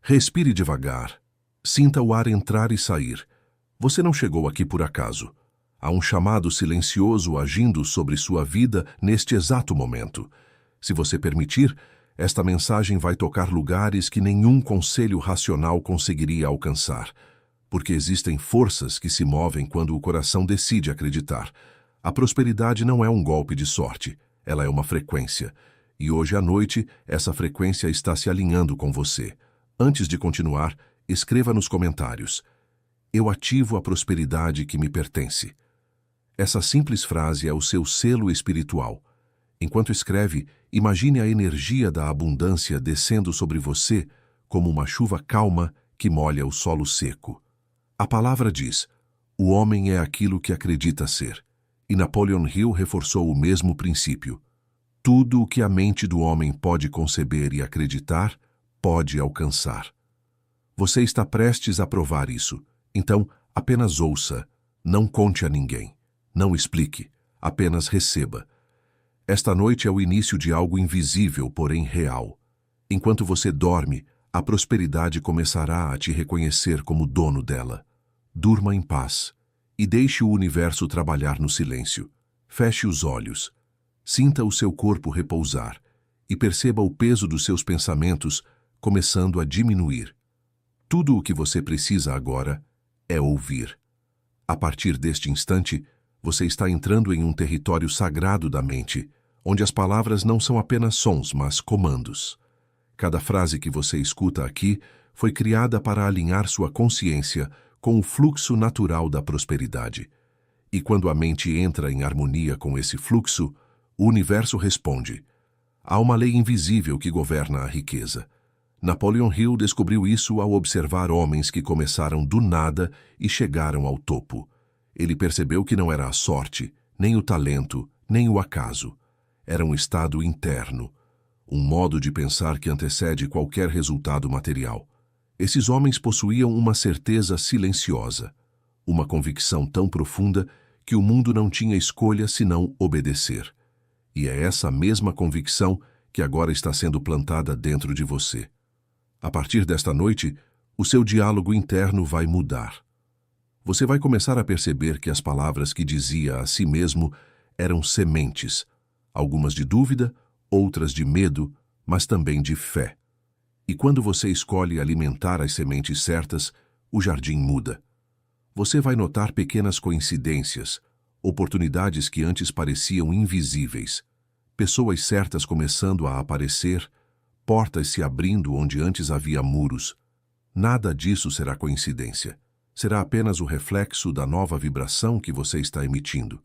Respire devagar. Sinta o ar entrar e sair. Você não chegou aqui por acaso. Há um chamado silencioso agindo sobre sua vida neste exato momento. Se você permitir, esta mensagem vai tocar lugares que nenhum conselho racional conseguiria alcançar, porque existem forças que se movem quando o coração decide acreditar. A prosperidade não é um golpe de sorte, ela é uma frequência. E hoje à noite, essa frequência está se alinhando com você. Antes de continuar, escreva nos comentários: eu ativo a prosperidade que me pertence. Essa simples frase é o seu selo espiritual. Enquanto escreve, imagine a energia da abundância descendo sobre você como uma chuva calma que molha o solo seco. A palavra diz: o homem é aquilo que acredita ser. E Napoleon Hill reforçou o mesmo princípio. Tudo o que a mente do homem pode conceber e acreditar, pode alcançar. Você está prestes a provar isso. Então, apenas ouça. Não conte a ninguém. Não explique. Apenas receba. Esta noite é o início de algo invisível, porém real. Enquanto você dorme, a prosperidade começará a te reconhecer como dono dela. Durma em paz e deixe o universo trabalhar no silêncio. Feche os olhos. Sinta o seu corpo repousar e perceba o peso dos seus pensamentos começando a diminuir. Tudo o que você precisa agora é ouvir. A partir deste instante, você está entrando em um território sagrado da mente, onde as palavras não são apenas sons, mas comandos. Cada frase que você escuta aqui foi criada para alinhar sua consciência com o fluxo natural da prosperidade. E quando a mente entra em harmonia com esse fluxo, o universo responde. Há uma lei invisível que governa a riqueza. Napoleon Hill descobriu isso ao observar homens que começaram do nada e chegaram ao topo. Ele percebeu que não era a sorte, nem o talento, nem o acaso. Era um estado interno, um modo de pensar que antecede qualquer resultado material. Esses homens possuíam uma certeza silenciosa, uma convicção tão profunda que o mundo não tinha escolha senão obedecer. E é essa mesma convicção que agora está sendo plantada dentro de você. A partir desta noite, o seu diálogo interno vai mudar. Você vai começar a perceber que as palavras que dizia a si mesmo eram sementes, algumas de dúvida, outras de medo, mas também de fé. E quando você escolhe alimentar as sementes certas, o jardim muda. Você vai notar pequenas coincidências, oportunidades que antes pareciam invisíveis, pessoas certas começando a aparecer, portas se abrindo onde antes havia muros. Nada disso será coincidência. Será apenas o reflexo da nova vibração que você está emitindo.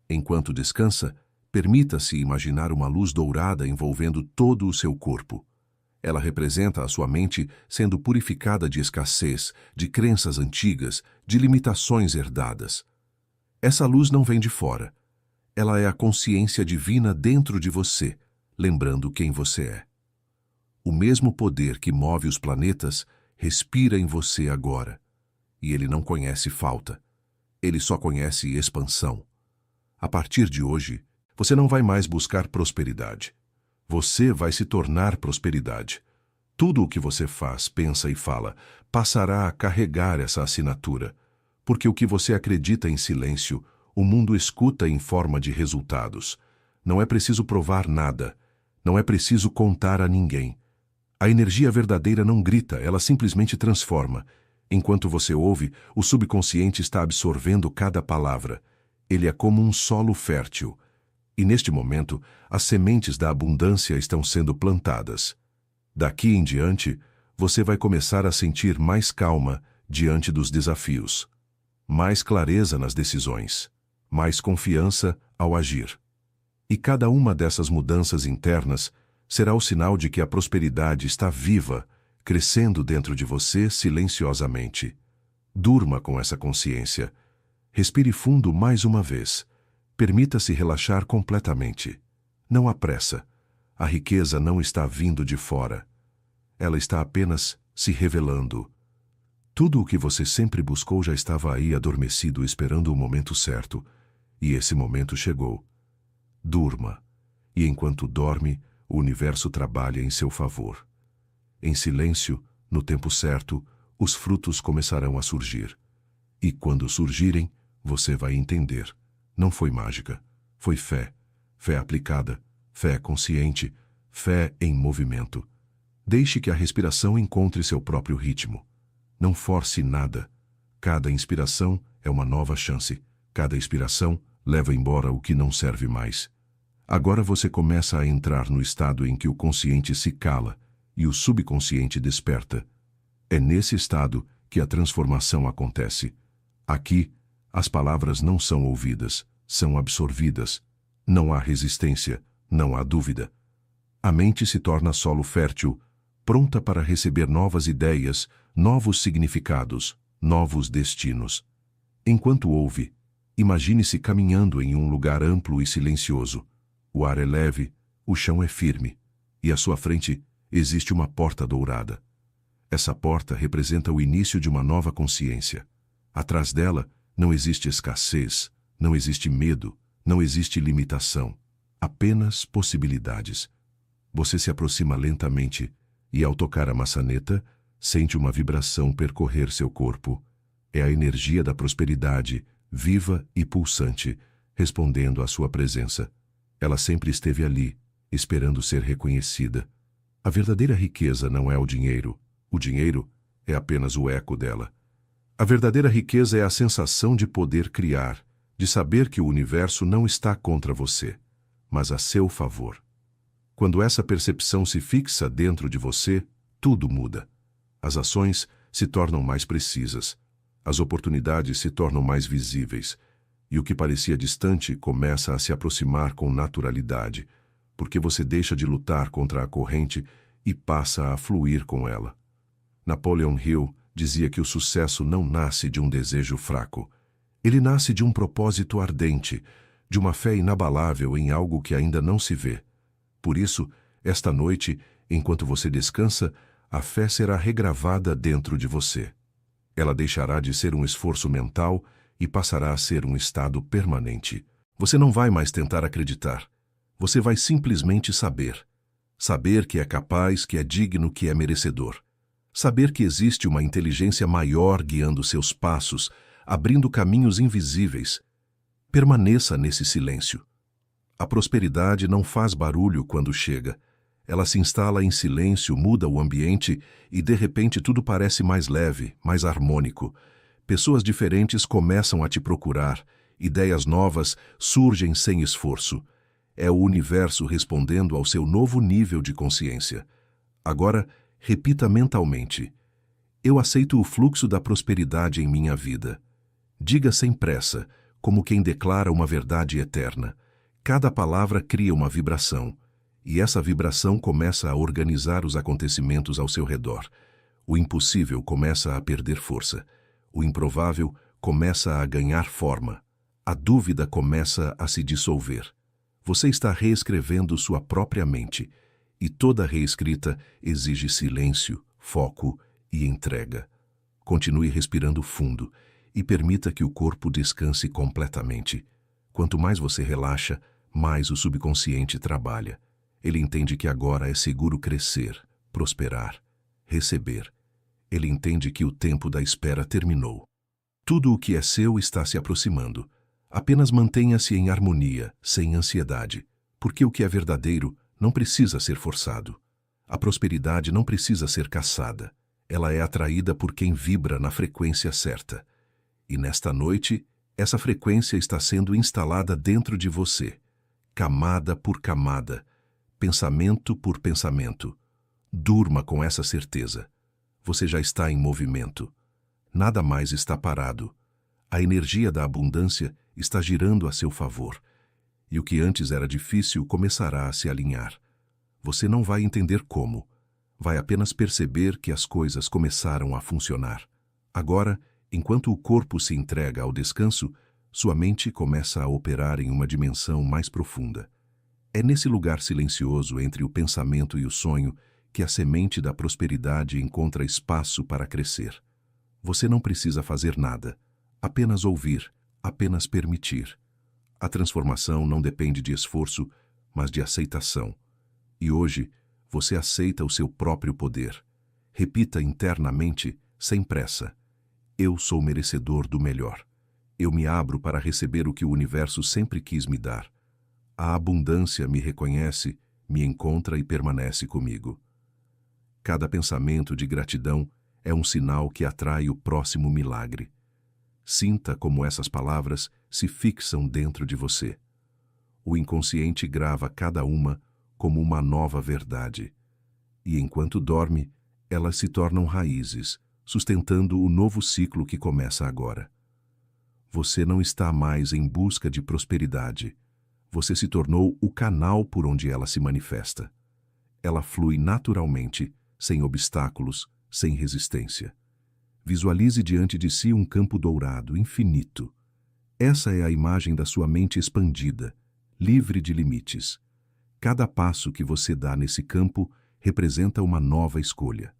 Enquanto descansa, permita-se imaginar uma luz dourada envolvendo todo o seu corpo. Ela representa a sua mente sendo purificada de escassez, de crenças antigas, de limitações herdadas. Essa luz não vem de fora. Ela é a consciência divina dentro de você, lembrando quem você é. O mesmo poder que move os planetas respira em você agora. E ele não conhece falta. Ele só conhece expansão. A partir de hoje, você não vai mais buscar prosperidade. Você vai se tornar prosperidade. Tudo o que você faz, pensa e fala passará a carregar essa assinatura, porque o que você acredita em silêncio, o mundo escuta em forma de resultados. Não é preciso provar nada. Não é preciso contar a ninguém. A energia verdadeira não grita, ela simplesmente transforma. Enquanto você ouve, o subconsciente está absorvendo cada palavra. Ele é como um solo fértil. E neste momento, as sementes da abundância estão sendo plantadas. Daqui em diante, você vai começar a sentir mais calma diante dos desafios, mais clareza nas decisões, mais confiança ao agir. E cada uma dessas mudanças internas será o sinal de que a prosperidade está viva, crescendo dentro de você silenciosamente. Durma com essa consciência. Respire fundo mais uma vez. Permita-se relaxar completamente. Não há pressa. A riqueza não está vindo de fora. Ela está apenas se revelando. Tudo o que você sempre buscou já estava aí adormecido esperando o momento certo. E esse momento chegou. Durma. E enquanto dorme, o universo trabalha em seu favor. Em silêncio, No tempo certo, os frutos começarão a surgir. E quando surgirem, você vai entender. Não foi mágica, foi fé. Fé aplicada, fé consciente, fé em movimento. Deixe que a respiração encontre seu próprio ritmo. Não force nada. Cada inspiração é uma nova chance. Cada expiração leva embora o que não serve mais. Agora você começa a entrar no estado em que o consciente se cala e o subconsciente desperta. É nesse estado que a transformação acontece. Aqui, as palavras não são ouvidas, são absorvidas. Não há resistência, não há dúvida. A mente se torna solo fértil, pronta para receber novas ideias, novos significados, novos destinos. Enquanto ouve, imagine-se caminhando em um lugar amplo e silencioso. O ar é leve, o chão é firme, e à sua frente existe uma porta dourada. Essa porta representa o início de uma nova consciência. Atrás dela não existe escassez, não existe medo, não existe limitação, apenas possibilidades. Você se aproxima lentamente e, ao tocar a maçaneta, sente uma vibração percorrer seu corpo. É a energia da prosperidade, viva e pulsante, respondendo à sua presença. Ela sempre esteve ali, esperando ser reconhecida. A verdadeira riqueza não é o dinheiro é apenas o eco dela. A verdadeira riqueza é a sensação de poder criar, de saber que o universo não está contra você, mas a seu favor. Quando essa percepção se fixa dentro de você, tudo muda. As ações se tornam mais precisas, as oportunidades se tornam mais visíveis, e o que parecia distante começa a se aproximar com naturalidade, porque você deixa de lutar contra a corrente e passa a fluir com ela. Napoleon Hill dizia que o sucesso não nasce de um desejo fraco. Ele nasce de um propósito ardente, de uma fé inabalável em algo que ainda não se vê. Por isso, esta noite, enquanto você descansa, a fé será regravada dentro de você. Ela deixará de ser um esforço mental e passará a ser um estado permanente. Você não vai mais tentar acreditar. Você vai simplesmente saber. Saber que é capaz, que é digno, que é merecedor. Saber que existe uma inteligência maior guiando seus passos, abrindo caminhos invisíveis. Permaneça nesse silêncio. A prosperidade não faz barulho quando chega. Ela se instala em silêncio, muda o ambiente e, de repente, tudo parece mais leve, mais harmônico. Pessoas diferentes começam a te procurar. Ideias novas surgem sem esforço. É o universo respondendo ao seu novo nível de consciência. Agora, repita mentalmente: eu aceito o fluxo da prosperidade em minha vida. Diga sem pressa, como quem declara uma verdade eterna. Cada palavra cria uma vibração, e essa vibração começa a organizar os acontecimentos ao seu redor. O impossível começa a perder força. O improvável começa a ganhar forma. A dúvida começa a se dissolver. Você está reescrevendo sua própria mente, e toda reescrita exige silêncio, foco e entrega. Continue respirando fundo e permita que o corpo descanse completamente. Quanto mais você relaxa, mais o subconsciente trabalha. Ele entende que agora é seguro crescer, prosperar, receber. Ele entende que o tempo da espera terminou. Tudo o que é seu está se aproximando. Apenas mantenha-se em harmonia, sem ansiedade, porque o que é verdadeiro não precisa ser forçado. A prosperidade não precisa ser caçada. Ela é atraída por quem vibra na frequência certa. E nesta noite, essa frequência está sendo instalada dentro de você, camada por camada, pensamento por pensamento. Durma com essa certeza. Você já está em movimento. Nada mais está parado. A energia da abundância está girando a seu favor. E o que antes era difícil começará a se alinhar. Você não vai entender como. Vai apenas perceber que as coisas começaram a funcionar. Agora, enquanto o corpo se entrega ao descanso, sua mente começa a operar em uma dimensão mais profunda. É nesse lugar silencioso entre o pensamento e o sonho que a semente da prosperidade encontra espaço para crescer. Você não precisa fazer nada, apenas ouvir, apenas permitir. A transformação não depende de esforço, mas de aceitação. E hoje, você aceita o seu próprio poder. Repita internamente, sem pressa: eu sou merecedor do melhor. Eu me abro para receber o que o universo sempre quis me dar. A abundância me reconhece, me encontra e permanece comigo. Cada pensamento de gratidão é um sinal que atrai o próximo milagre. Sinta como essas palavras se fixam dentro de você. O inconsciente grava cada uma como uma nova verdade. E enquanto dorme, elas se tornam raízes, sustentando o novo ciclo que começa agora. Você não está mais em busca de prosperidade. Você se tornou o canal por onde ela se manifesta. Ela flui naturalmente, sem obstáculos, sem resistência. Visualize diante de si um campo dourado, infinito. Essa é a imagem da sua mente expandida, livre de limites. Cada passo que você dá nesse campo representa uma nova escolha.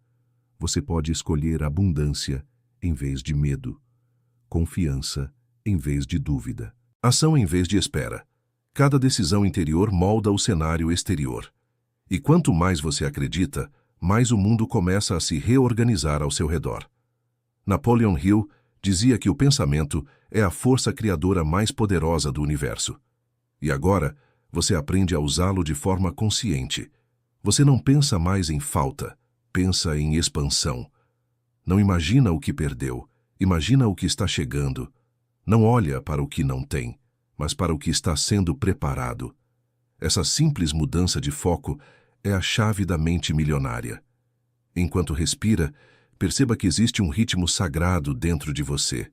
Você pode escolher abundância em vez de medo, confiança em vez de dúvida, ação em vez de espera. Cada decisão interior molda o cenário exterior. E quanto mais você acredita, mais o mundo começa a se reorganizar ao seu redor. Napoleon Hill dizia que o pensamento é a força criadora mais poderosa do universo. E agora, você aprende a usá-lo de forma consciente. Você não pensa mais em falta, pensa em expansão. Não imagina o que perdeu, imagina o que está chegando. Não olha para o que não tem, mas para o que está sendo preparado. Essa simples mudança de foco é a chave da mente milionária. Enquanto respira, perceba que existe um ritmo sagrado dentro de você.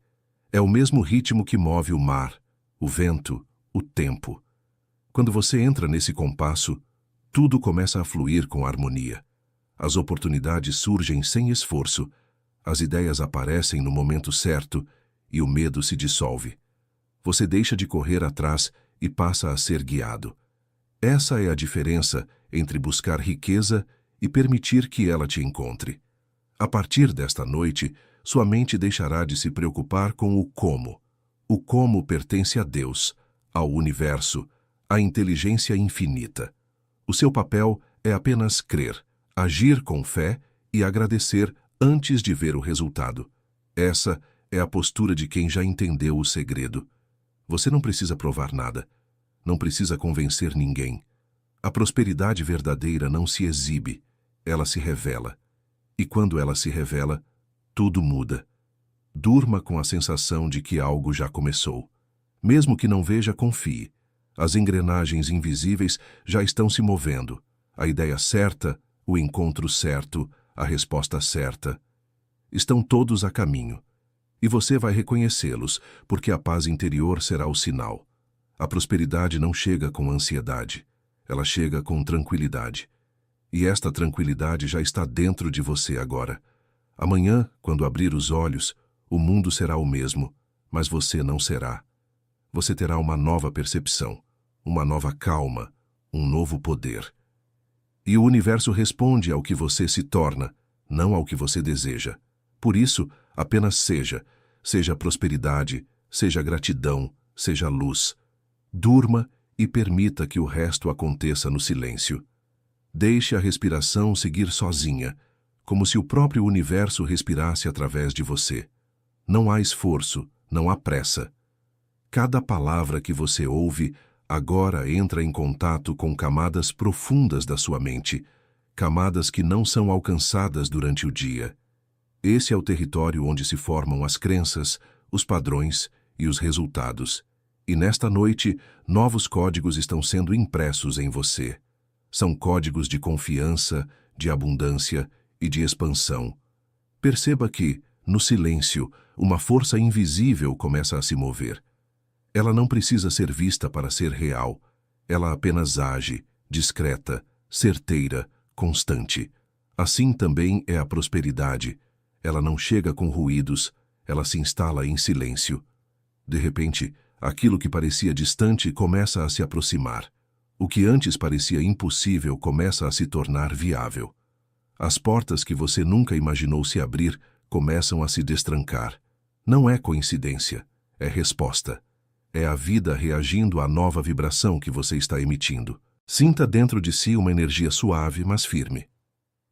É o mesmo ritmo que move o mar, o vento, o tempo. Quando você entra nesse compasso, tudo começa a fluir com harmonia. As oportunidades surgem sem esforço, as ideias aparecem no momento certo e o medo se dissolve. Você deixa de correr atrás e passa a ser guiado. Essa é a diferença entre buscar riqueza e permitir que ela te encontre. A partir desta noite, sua mente deixará de se preocupar com o como. O como pertence a Deus, ao universo, à inteligência infinita. O seu papel é apenas crer, agir com fé e agradecer antes de ver o resultado. Essa é a postura de quem já entendeu o segredo. Você não precisa provar nada. Não precisa convencer ninguém. A prosperidade verdadeira não se exibe, ela se revela. E quando ela se revela, tudo muda. Durma com a sensação de que algo já começou. Mesmo que não veja, confie. As engrenagens invisíveis já estão se movendo. A ideia certa, o encontro certo, a resposta certa. Estão todos a caminho. E você vai reconhecê-los, porque a paz interior será o sinal. A prosperidade não chega com ansiedade. Ela chega com tranquilidade. E esta tranquilidade já está dentro de você agora. Amanhã, quando abrir os olhos, o mundo será o mesmo, mas você não será. Você terá uma nova percepção, uma nova calma, um novo poder. E o universo responde ao que você se torna, não ao que você deseja. Por isso, apenas seja. Seja prosperidade, seja gratidão, seja luz. Durma e permita que o resto aconteça no silêncio. Deixe a respiração seguir sozinha, como se o próprio universo respirasse através de você. Não há esforço, não há pressa. Cada palavra que você ouve agora entra em contato com camadas profundas da sua mente, camadas que não são alcançadas durante o dia. Esse é o território onde se formam as crenças, os padrões e os resultados. E nesta noite, novos códigos estão sendo impressos em você. São códigos de confiança, de abundância e de expansão. Perceba que, no silêncio, uma força invisível começa a se mover. Ela não precisa ser vista para ser real. Ela apenas age, discreta, certeira, constante. Assim também é a prosperidade. Ela não chega com ruídos, ela se instala em silêncio. De repente, aquilo que parecia distante começa a se aproximar. O que antes parecia impossível começa a se tornar viável. As portas que você nunca imaginou se abrir começam a se destrancar. Não é coincidência, é resposta. É a vida reagindo à nova vibração que você está emitindo. Sinta dentro de si uma energia suave, mas firme.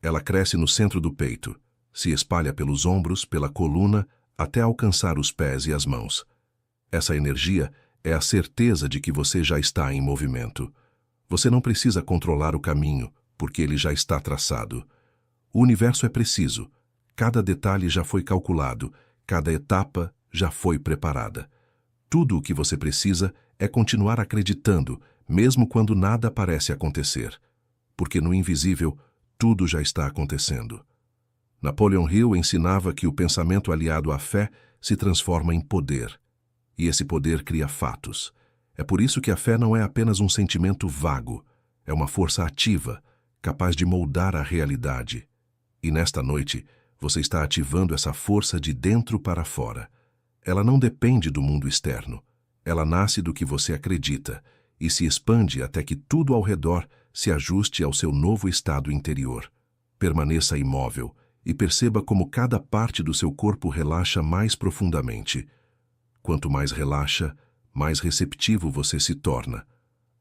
Ela cresce no centro do peito, se espalha pelos ombros, pela coluna, até alcançar os pés e as mãos. Essa energia é a certeza de que você já está em movimento. Você não precisa controlar o caminho, porque ele já está traçado. O universo é preciso. Cada detalhe já foi calculado, cada etapa já foi preparada. Tudo o que você precisa é continuar acreditando, mesmo quando nada parece acontecer. Porque no invisível, tudo já está acontecendo. Napoleon Hill ensinava que o pensamento aliado à fé se transforma em poder. E esse poder cria fatos. É por isso que a fé não é apenas um sentimento vago, é uma força ativa, capaz de moldar a realidade. E nesta noite, você está ativando essa força de dentro para fora. Ela não depende do mundo externo. Ela nasce do que você acredita e se expande até que tudo ao redor se ajuste ao seu novo estado interior. Permaneça imóvel e perceba como cada parte do seu corpo relaxa mais profundamente. Quanto mais relaxa, mais receptivo você se torna.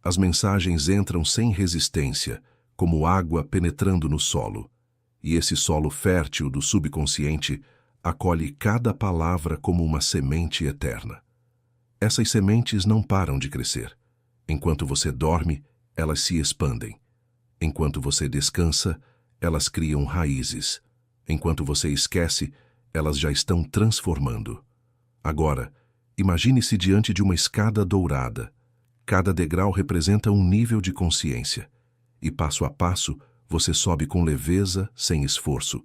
As mensagens entram sem resistência, como água penetrando no solo. E esse solo fértil do subconsciente acolhe cada palavra como uma semente eterna. Essas sementes não param de crescer. Enquanto você dorme, elas se expandem. Enquanto você descansa, elas criam raízes. Enquanto você esquece, elas já estão transformando. Agora, imagine-se diante de uma escada dourada. Cada degrau representa um nível de consciência. E passo a passo, você sobe com leveza, sem esforço.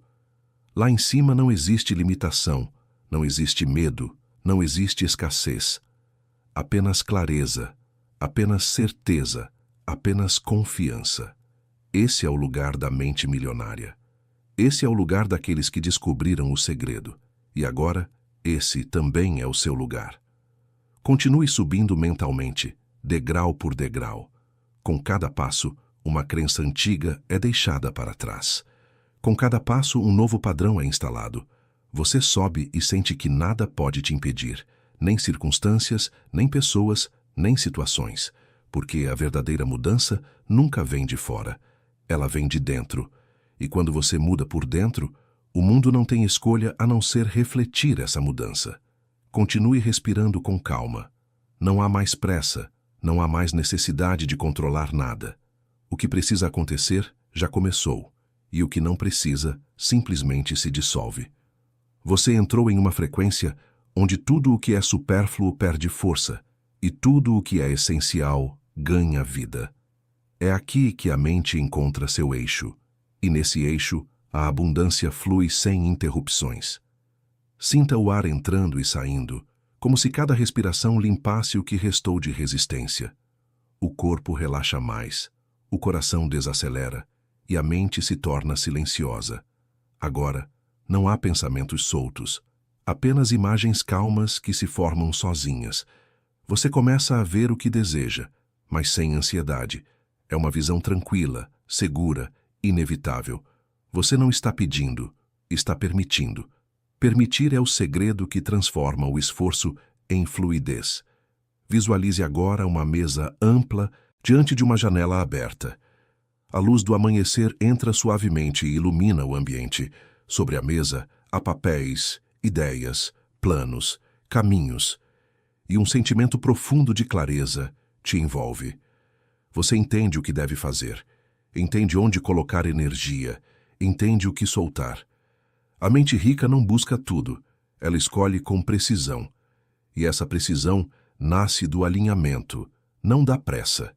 Lá em cima não existe limitação, não existe medo, não existe escassez. Apenas clareza, apenas certeza, apenas confiança. Esse é o lugar da mente milionária. Esse é o lugar daqueles que descobriram o segredo. E agora, esse também é o seu lugar. Continue subindo mentalmente, degrau por degrau. Com cada passo, uma crença antiga é deixada para trás. Com cada passo, um novo padrão é instalado. Você sobe e sente que nada pode te impedir, nem circunstâncias, nem pessoas, nem situações, porque a verdadeira mudança nunca vem de fora, ela vem de dentro. E quando você muda por dentro, o mundo não tem escolha a não ser refletir essa mudança. Continue respirando com calma. Não há mais pressa, não há mais necessidade de controlar nada. O que precisa acontecer já começou, e o que não precisa simplesmente se dissolve. Você entrou em uma frequência onde tudo o que é supérfluo perde força, e tudo o que é essencial ganha vida. É aqui que a mente encontra seu eixo, e nesse eixo a abundância flui sem interrupções. Sinta o ar entrando e saindo, como se cada respiração limpasse o que restou de resistência. O corpo relaxa mais, o coração desacelera e a mente se torna silenciosa. Agora, não há pensamentos soltos, apenas imagens calmas que se formam sozinhas. Você começa a ver o que deseja, mas sem ansiedade. É uma visão tranquila, segura, inevitável. Você não está pedindo, está permitindo. Permitir é o segredo que transforma o esforço em fluidez. Visualize agora uma mesa ampla diante de uma janela aberta. A luz do amanhecer entra suavemente e ilumina o ambiente. Sobre a mesa há papéis, ideias, planos, caminhos. E um sentimento profundo de clareza te envolve. Você entende o que deve fazer, entende onde colocar energia, entende o que soltar. A mente rica não busca tudo, ela escolhe com precisão. E essa precisão nasce do alinhamento, não da pressa.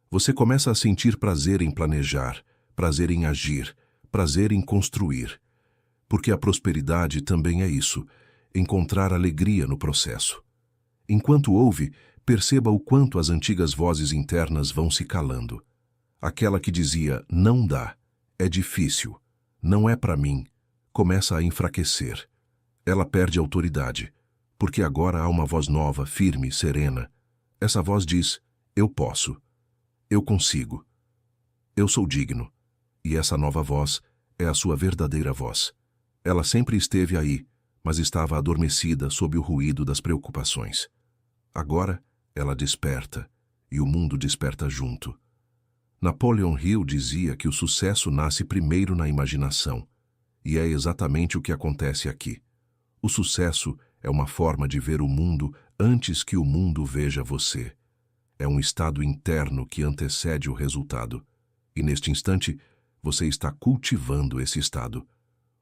Você começa a sentir prazer em planejar, prazer em agir, prazer em construir. Porque a prosperidade também é isso, encontrar alegria no processo. Enquanto ouve, perceba o quanto as antigas vozes internas vão se calando. Aquela que dizia, não dá, é difícil, não é para mim, começa a enfraquecer. Ela perde autoridade, porque agora há uma voz nova, firme, serena. Essa voz diz, eu posso, eu consigo, eu sou digno. E essa nova voz é a sua verdadeira voz. Ela sempre esteve aí, mas estava adormecida sob o ruído das preocupações. Agora, ela desperta, e o mundo desperta junto. Napoleon Hill dizia que o sucesso nasce primeiro na imaginação, e é exatamente o que acontece aqui. O sucesso é uma forma de ver o mundo antes que o mundo veja você. É um estado interno que antecede o resultado, e neste instante você está cultivando esse estado.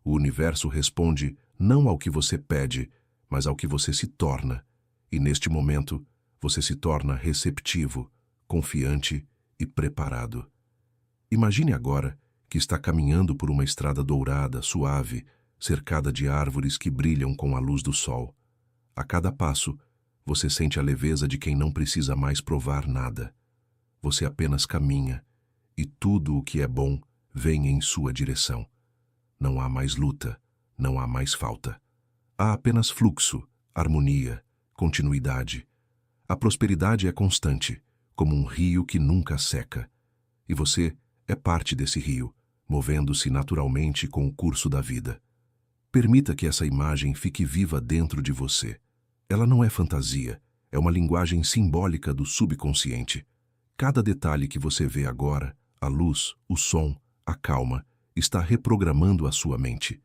O universo responde não ao que você pede, mas ao que você se torna, e neste momento você se torna receptivo, confiante e preparado. Imagine agora que está caminhando por uma estrada dourada, suave, cercada de árvores que brilham com a luz do sol. A cada passo, você sente a leveza de quem não precisa mais provar nada. Você apenas caminha, e tudo o que é bom vem em sua direção. Não há mais luta, não há mais falta. Há apenas fluxo, harmonia, continuidade. A prosperidade é constante, como um rio que nunca seca. E você é parte desse rio, movendo-se naturalmente com o curso da vida. Permita que essa imagem fique viva dentro de você. Ela não é fantasia, é uma linguagem simbólica do subconsciente. Cada detalhe que você vê agora, a luz, o som, a calma, está reprogramando a sua mente.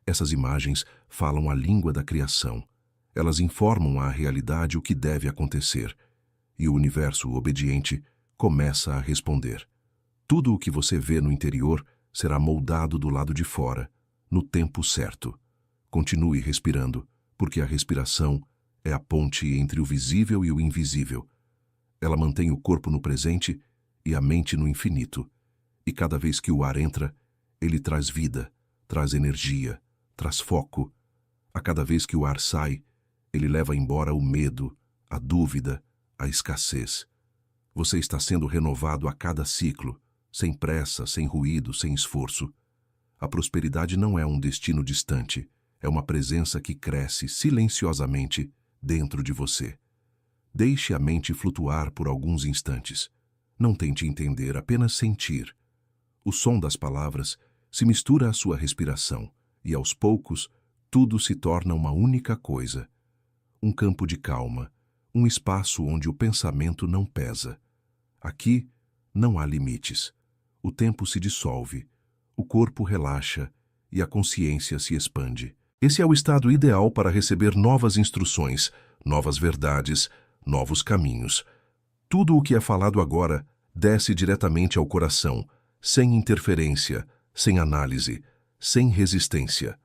Essas imagens falam a língua da criação. Elas informam à realidade o que deve acontecer. E o universo obediente começa a responder. Tudo o que você vê no interior será moldado do lado de fora, no tempo certo. Continue respirando, porque a respiração é a ponte entre o visível e o invisível. Ela mantém o corpo no presente e a mente no infinito. E cada vez que o ar entra, ele traz vida, traz energia, traz foco. A cada vez que o ar sai, ele leva embora o medo, a dúvida, a escassez. Você está sendo renovado a cada ciclo, sem pressa, sem ruído, sem esforço. A prosperidade não é um destino distante, é uma presença que cresce silenciosamente dentro de você. Deixe a mente flutuar por alguns instantes. Não tente entender, apenas sentir. O som das palavras se mistura à sua respiração e, aos poucos, tudo se torna uma única coisa. Um campo de calma, um espaço onde o pensamento não pesa. Aqui não há limites. O tempo se dissolve, o corpo relaxa e a consciência se expande. Esse é o estado ideal para receber novas instruções, novas verdades, novos caminhos. Tudo o que é falado agora desce diretamente ao coração, sem interferência, sem análise, sem resistência.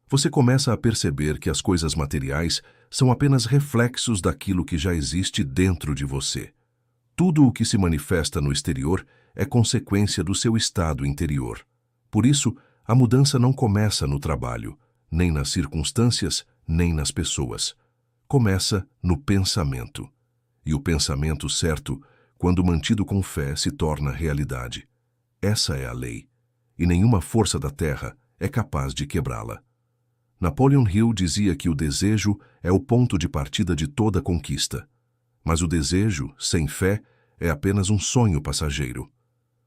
Você começa a perceber que as coisas materiais são apenas reflexos daquilo que já existe dentro de você. Tudo o que se manifesta no exterior é consequência do seu estado interior. Por isso, a mudança não começa no trabalho, nem nas circunstâncias, nem nas pessoas. Começa no pensamento. E o pensamento certo, quando mantido com fé, se torna realidade. Essa é a lei, e nenhuma força da terra é capaz de quebrá-la. Napoleon Hill dizia que o desejo é o ponto de partida de toda conquista. Mas o desejo, sem fé, é apenas um sonho passageiro.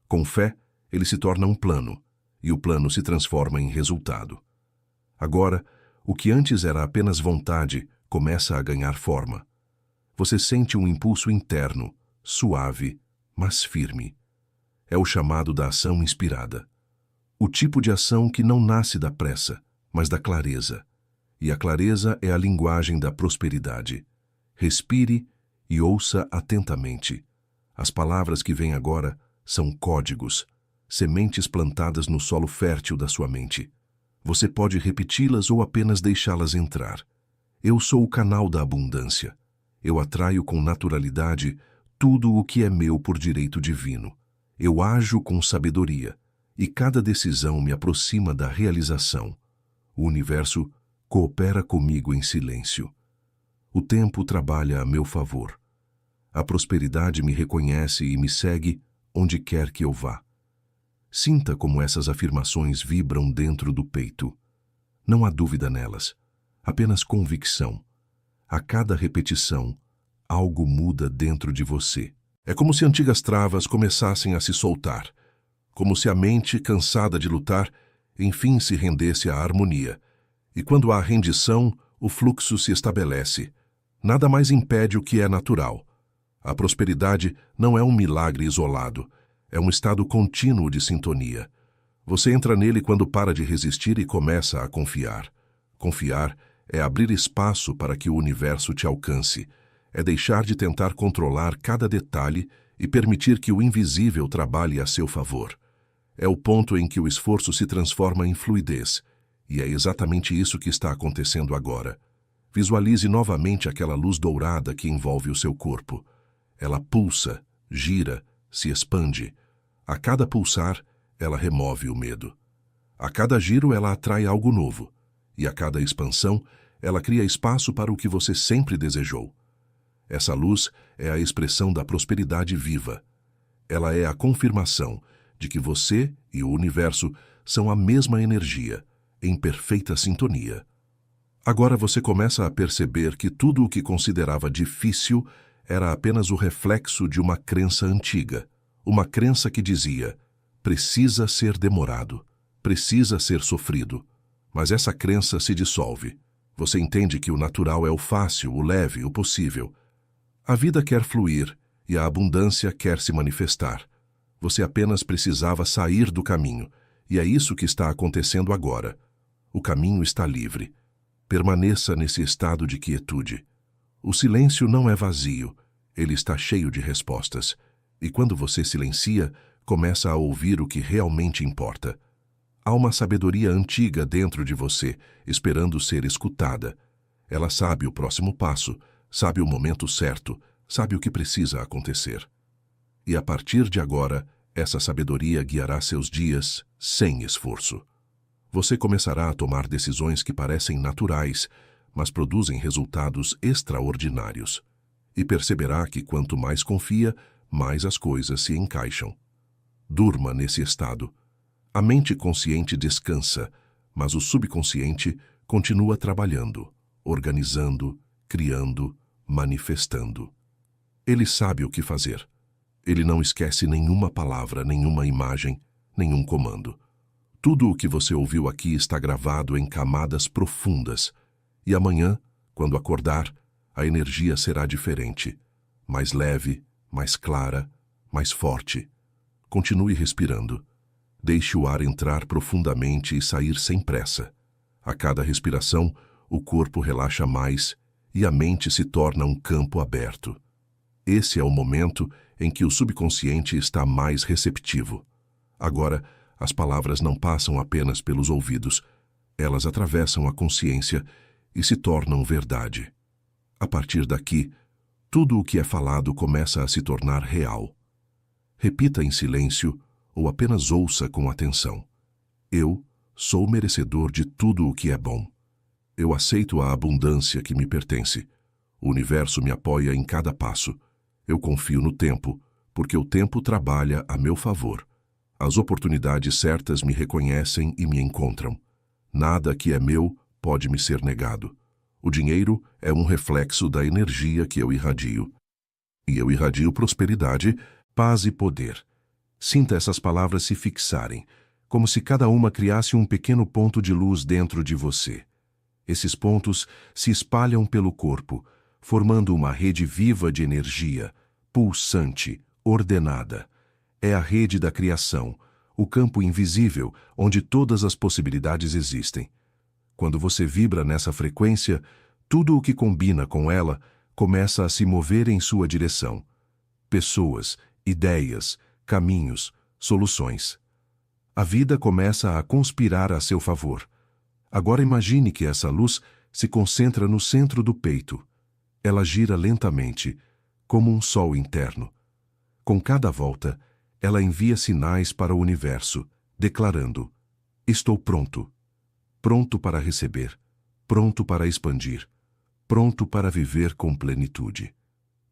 Com fé, ele se torna um plano, e o plano se transforma em resultado. Agora, o que antes era apenas vontade começa a ganhar forma. Você sente um impulso interno, suave, mas firme. É o chamado da ação inspirada. O tipo de ação que não nasce da pressa, mas da clareza. E a clareza é a linguagem da prosperidade. Respire e ouça atentamente. As palavras que vêm agora são códigos, sementes plantadas no solo fértil da sua mente. Você pode repeti-las ou apenas deixá-las entrar. Eu sou o canal da abundância. Eu atraio com naturalidade tudo o que é meu por direito divino. Eu ajo com sabedoria, e cada decisão me aproxima da realização. O universo coopera comigo em silêncio. O tempo trabalha a meu favor. A prosperidade me reconhece e me segue onde quer que eu vá. Sinta como essas afirmações vibram dentro do peito. Não há dúvida nelas, apenas convicção. A cada repetição, algo muda dentro de você. É como se antigas travas começassem a se soltar, como se a mente, cansada de lutar, enfim se rendesse à harmonia. E quando há rendição, o fluxo se estabelece. Nada mais impede o que é natural. A prosperidade não é um milagre isolado. É um estado contínuo de sintonia. Você entra nele quando para de resistir e começa a confiar. Confiar é abrir espaço para que o universo te alcance. É deixar de tentar controlar cada detalhe e permitir que o invisível trabalhe a seu favor. É o ponto em que o esforço se transforma em fluidez. E é exatamente isso que está acontecendo agora. Visualize novamente aquela luz dourada que envolve o seu corpo. Ela pulsa, gira, se expande. A cada pulsar, ela remove o medo. A cada giro, ela atrai algo novo. E a cada expansão, ela cria espaço para o que você sempre desejou. Essa luz é a expressão da prosperidade viva. Ela é a confirmação de que você e o universo são a mesma energia, em perfeita sintonia. Agora você começa a perceber que tudo o que considerava difícil era apenas o reflexo de uma crença antiga, uma crença que dizia: precisa ser demorado, precisa ser sofrido. Mas essa crença se dissolve. Você entende que o natural é o fácil, o leve, o possível. A vida quer fluir e a abundância quer se manifestar. Você apenas precisava sair do caminho, e é isso que está acontecendo agora. O caminho está livre. Permaneça nesse estado de quietude. O silêncio não é vazio, ele está cheio de respostas. E quando você silencia, começa a ouvir o que realmente importa. Há uma sabedoria antiga dentro de você, esperando ser escutada. Ela sabe o próximo passo, sabe o momento certo, sabe o que precisa acontecer. E a partir de agora, essa sabedoria guiará seus dias sem esforço. Você começará a tomar decisões que parecem naturais, mas produzem resultados extraordinários. E perceberá que quanto mais confia, mais as coisas se encaixam. Durma nesse estado. A mente consciente descansa, mas o subconsciente continua trabalhando, organizando, criando, manifestando. Ele sabe o que fazer. Ele não esquece nenhuma palavra, nenhuma imagem, nenhum comando. Tudo o que você ouviu aqui está gravado em camadas profundas. E amanhã, quando acordar, a energia será diferente. Mais leve, mais clara, mais forte. Continue respirando. Deixe o ar entrar profundamente e sair sem pressa. A cada respiração, o corpo relaxa mais e a mente se torna um campo aberto. Esse é o momento em que o subconsciente está mais receptivo. Agora, as palavras não passam apenas pelos ouvidos, elas atravessam a consciência e se tornam verdade. A partir daqui, tudo o que é falado começa a se tornar real. Repita em silêncio ou apenas ouça com atenção. Eu sou merecedor de tudo o que é bom. Eu aceito a abundância que me pertence. O universo me apoia em cada passo. Eu confio no tempo, porque o tempo trabalha a meu favor. As oportunidades certas me reconhecem e me encontram. Nada que é meu pode me ser negado. O dinheiro é um reflexo da energia que eu irradio. E eu irradio prosperidade, paz e poder. Sinta essas palavras se fixarem, como se cada uma criasse um pequeno ponto de luz dentro de você. Esses pontos se espalham pelo corpo, formando uma rede viva de energia, pulsante, ordenada. É a rede da criação, o campo invisível onde todas as possibilidades existem. Quando você vibra nessa frequência, tudo o que combina com ela começa a se mover em sua direção. Pessoas, ideias, caminhos, soluções. A vida começa a conspirar a seu favor. Agora imagine que essa luz se concentra no centro do peito. Ela gira lentamente, como um sol interno. Com cada volta, ela envia sinais para o universo, declarando: estou pronto. Pronto para receber, pronto para expandir, pronto para viver com plenitude.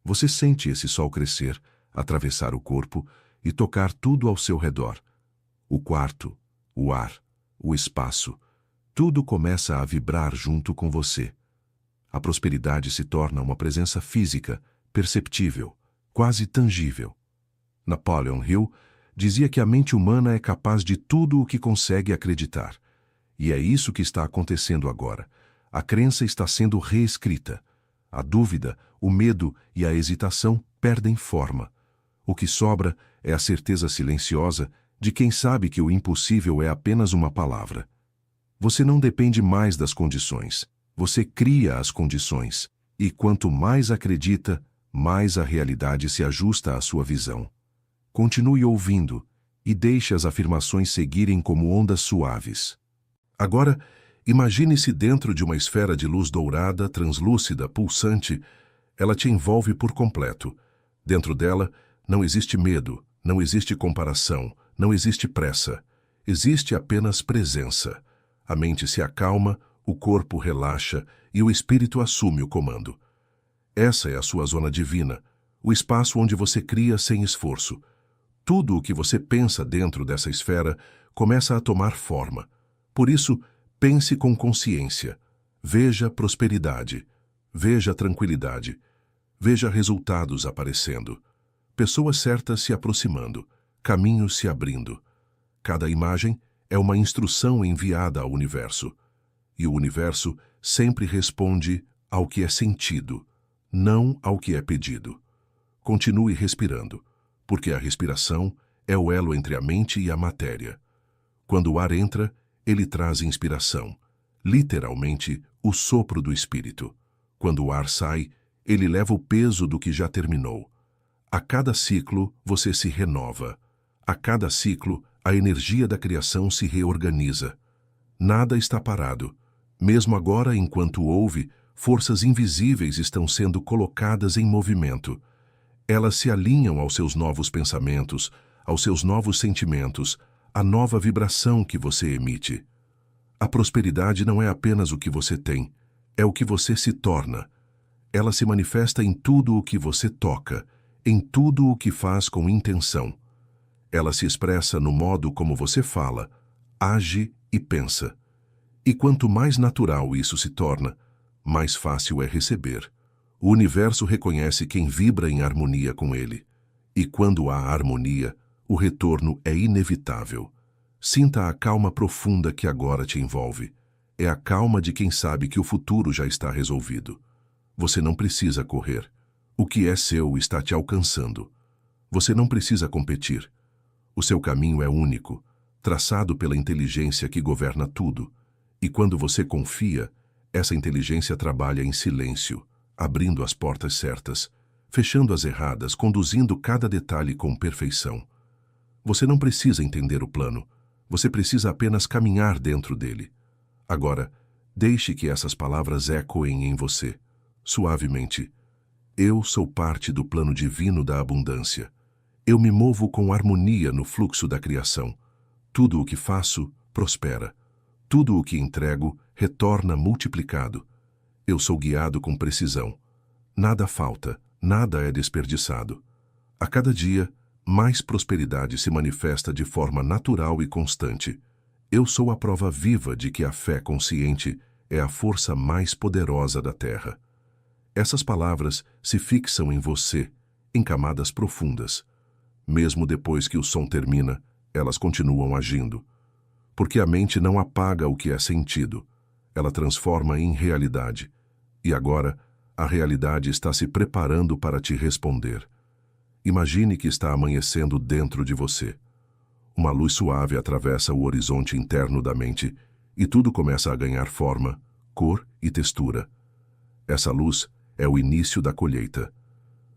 Você sente esse sol crescer, atravessar o corpo e tocar tudo ao seu redor. O quarto, o ar, o espaço, tudo começa a vibrar junto com você. A prosperidade se torna uma presença física, perceptível, quase tangível. Napoleon Hill dizia que a mente humana é capaz de tudo o que consegue acreditar. E é isso que está acontecendo agora. A crença está sendo reescrita. A dúvida, o medo e a hesitação perdem forma. O que sobra é a certeza silenciosa de quem sabe que o impossível é apenas uma palavra. Você não depende mais das condições. Você cria as condições. E quanto mais acredita, mais a realidade se ajusta à sua visão. Continue ouvindo e deixe as afirmações seguirem como ondas suaves. Agora, imagine-se dentro de uma esfera de luz dourada, translúcida, pulsante. Ela te envolve por completo. Dentro dela, não existe medo, não existe comparação, não existe pressa. Existe apenas presença. A mente se acalma, o corpo relaxa e o espírito assume o comando. Essa é a sua zona divina, o espaço onde você cria sem esforço. Tudo o que você pensa dentro dessa esfera começa a tomar forma. Por isso, pense com consciência. Veja prosperidade. Veja tranquilidade. Veja resultados aparecendo. Pessoas certas se aproximando. Caminhos se abrindo. Cada imagem é uma instrução enviada ao universo. E o universo sempre responde ao que é sentido, não ao que é pedido. Continue respirando, porque a respiração é o elo entre a mente e a matéria. Quando o ar entra, ele traz inspiração, literalmente o sopro do espírito. Quando o ar sai, ele leva o peso do que já terminou. A cada ciclo, você se renova. A cada ciclo, a energia da criação se reorganiza. Nada está parado. Mesmo agora, enquanto ouve, forças invisíveis estão sendo colocadas em movimento. Elas se alinham aos seus novos pensamentos, aos seus novos sentimentos, à nova vibração que você emite. A prosperidade não é apenas o que você tem, é o que você se torna. Ela se manifesta em tudo o que você toca, em tudo o que faz com intenção. Ela se expressa no modo como você fala, age e pensa. E quanto mais natural isso se torna, mais fácil é receber. O universo reconhece quem vibra em harmonia com ele. E quando há harmonia, o retorno é inevitável. Sinta a calma profunda que agora te envolve. É a calma de quem sabe que o futuro já está resolvido. Você não precisa correr. O que é seu está te alcançando. Você não precisa competir. O seu caminho é único, traçado pela inteligência que governa tudo. E quando você confia, essa inteligência trabalha em silêncio, abrindo as portas certas, fechando as erradas, conduzindo cada detalhe com perfeição. Você não precisa entender o plano, você precisa apenas caminhar dentro dele. Agora, deixe que essas palavras ecoem em você, suavemente. Eu sou parte do plano divino da abundância. Eu me movo com harmonia no fluxo da criação. Tudo o que faço, prospera. Tudo o que entrego retorna multiplicado. Eu sou guiado com precisão. Nada falta, nada é desperdiçado. A cada dia, mais prosperidade se manifesta de forma natural e constante. Eu sou a prova viva de que a fé consciente é a força mais poderosa da Terra. Essas palavras se fixam em você, em camadas profundas. Mesmo depois que o som termina, elas continuam agindo. Porque a mente não apaga o que é sentido, ela transforma em realidade. E agora, a realidade está se preparando para te responder. Imagine que está amanhecendo dentro de você. Uma luz suave atravessa o horizonte interno da mente e tudo começa a ganhar forma, cor e textura. Essa luz é o início da colheita.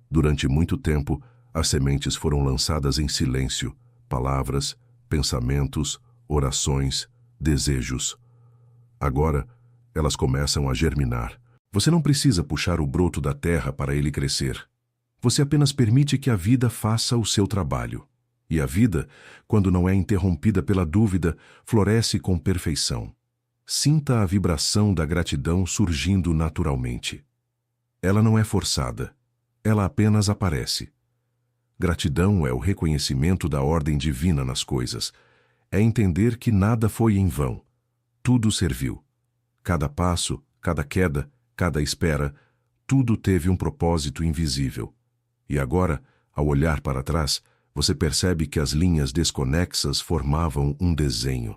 Durante muito tempo, as sementes foram lançadas em silêncio, palavras, pensamentos, orações, desejos. Agora, elas começam a germinar. Você não precisa puxar o broto da terra para ele crescer. Você apenas permite que a vida faça o seu trabalho. E a vida, quando não é interrompida pela dúvida, floresce com perfeição. Sinta a vibração da gratidão surgindo naturalmente. Ela não é forçada. Ela apenas aparece. Gratidão é o reconhecimento da ordem divina nas coisas. É entender que nada foi em vão. Tudo serviu. Cada passo, cada queda, cada espera, tudo teve um propósito invisível. E agora, ao olhar para trás, você percebe que as linhas desconexas formavam um desenho.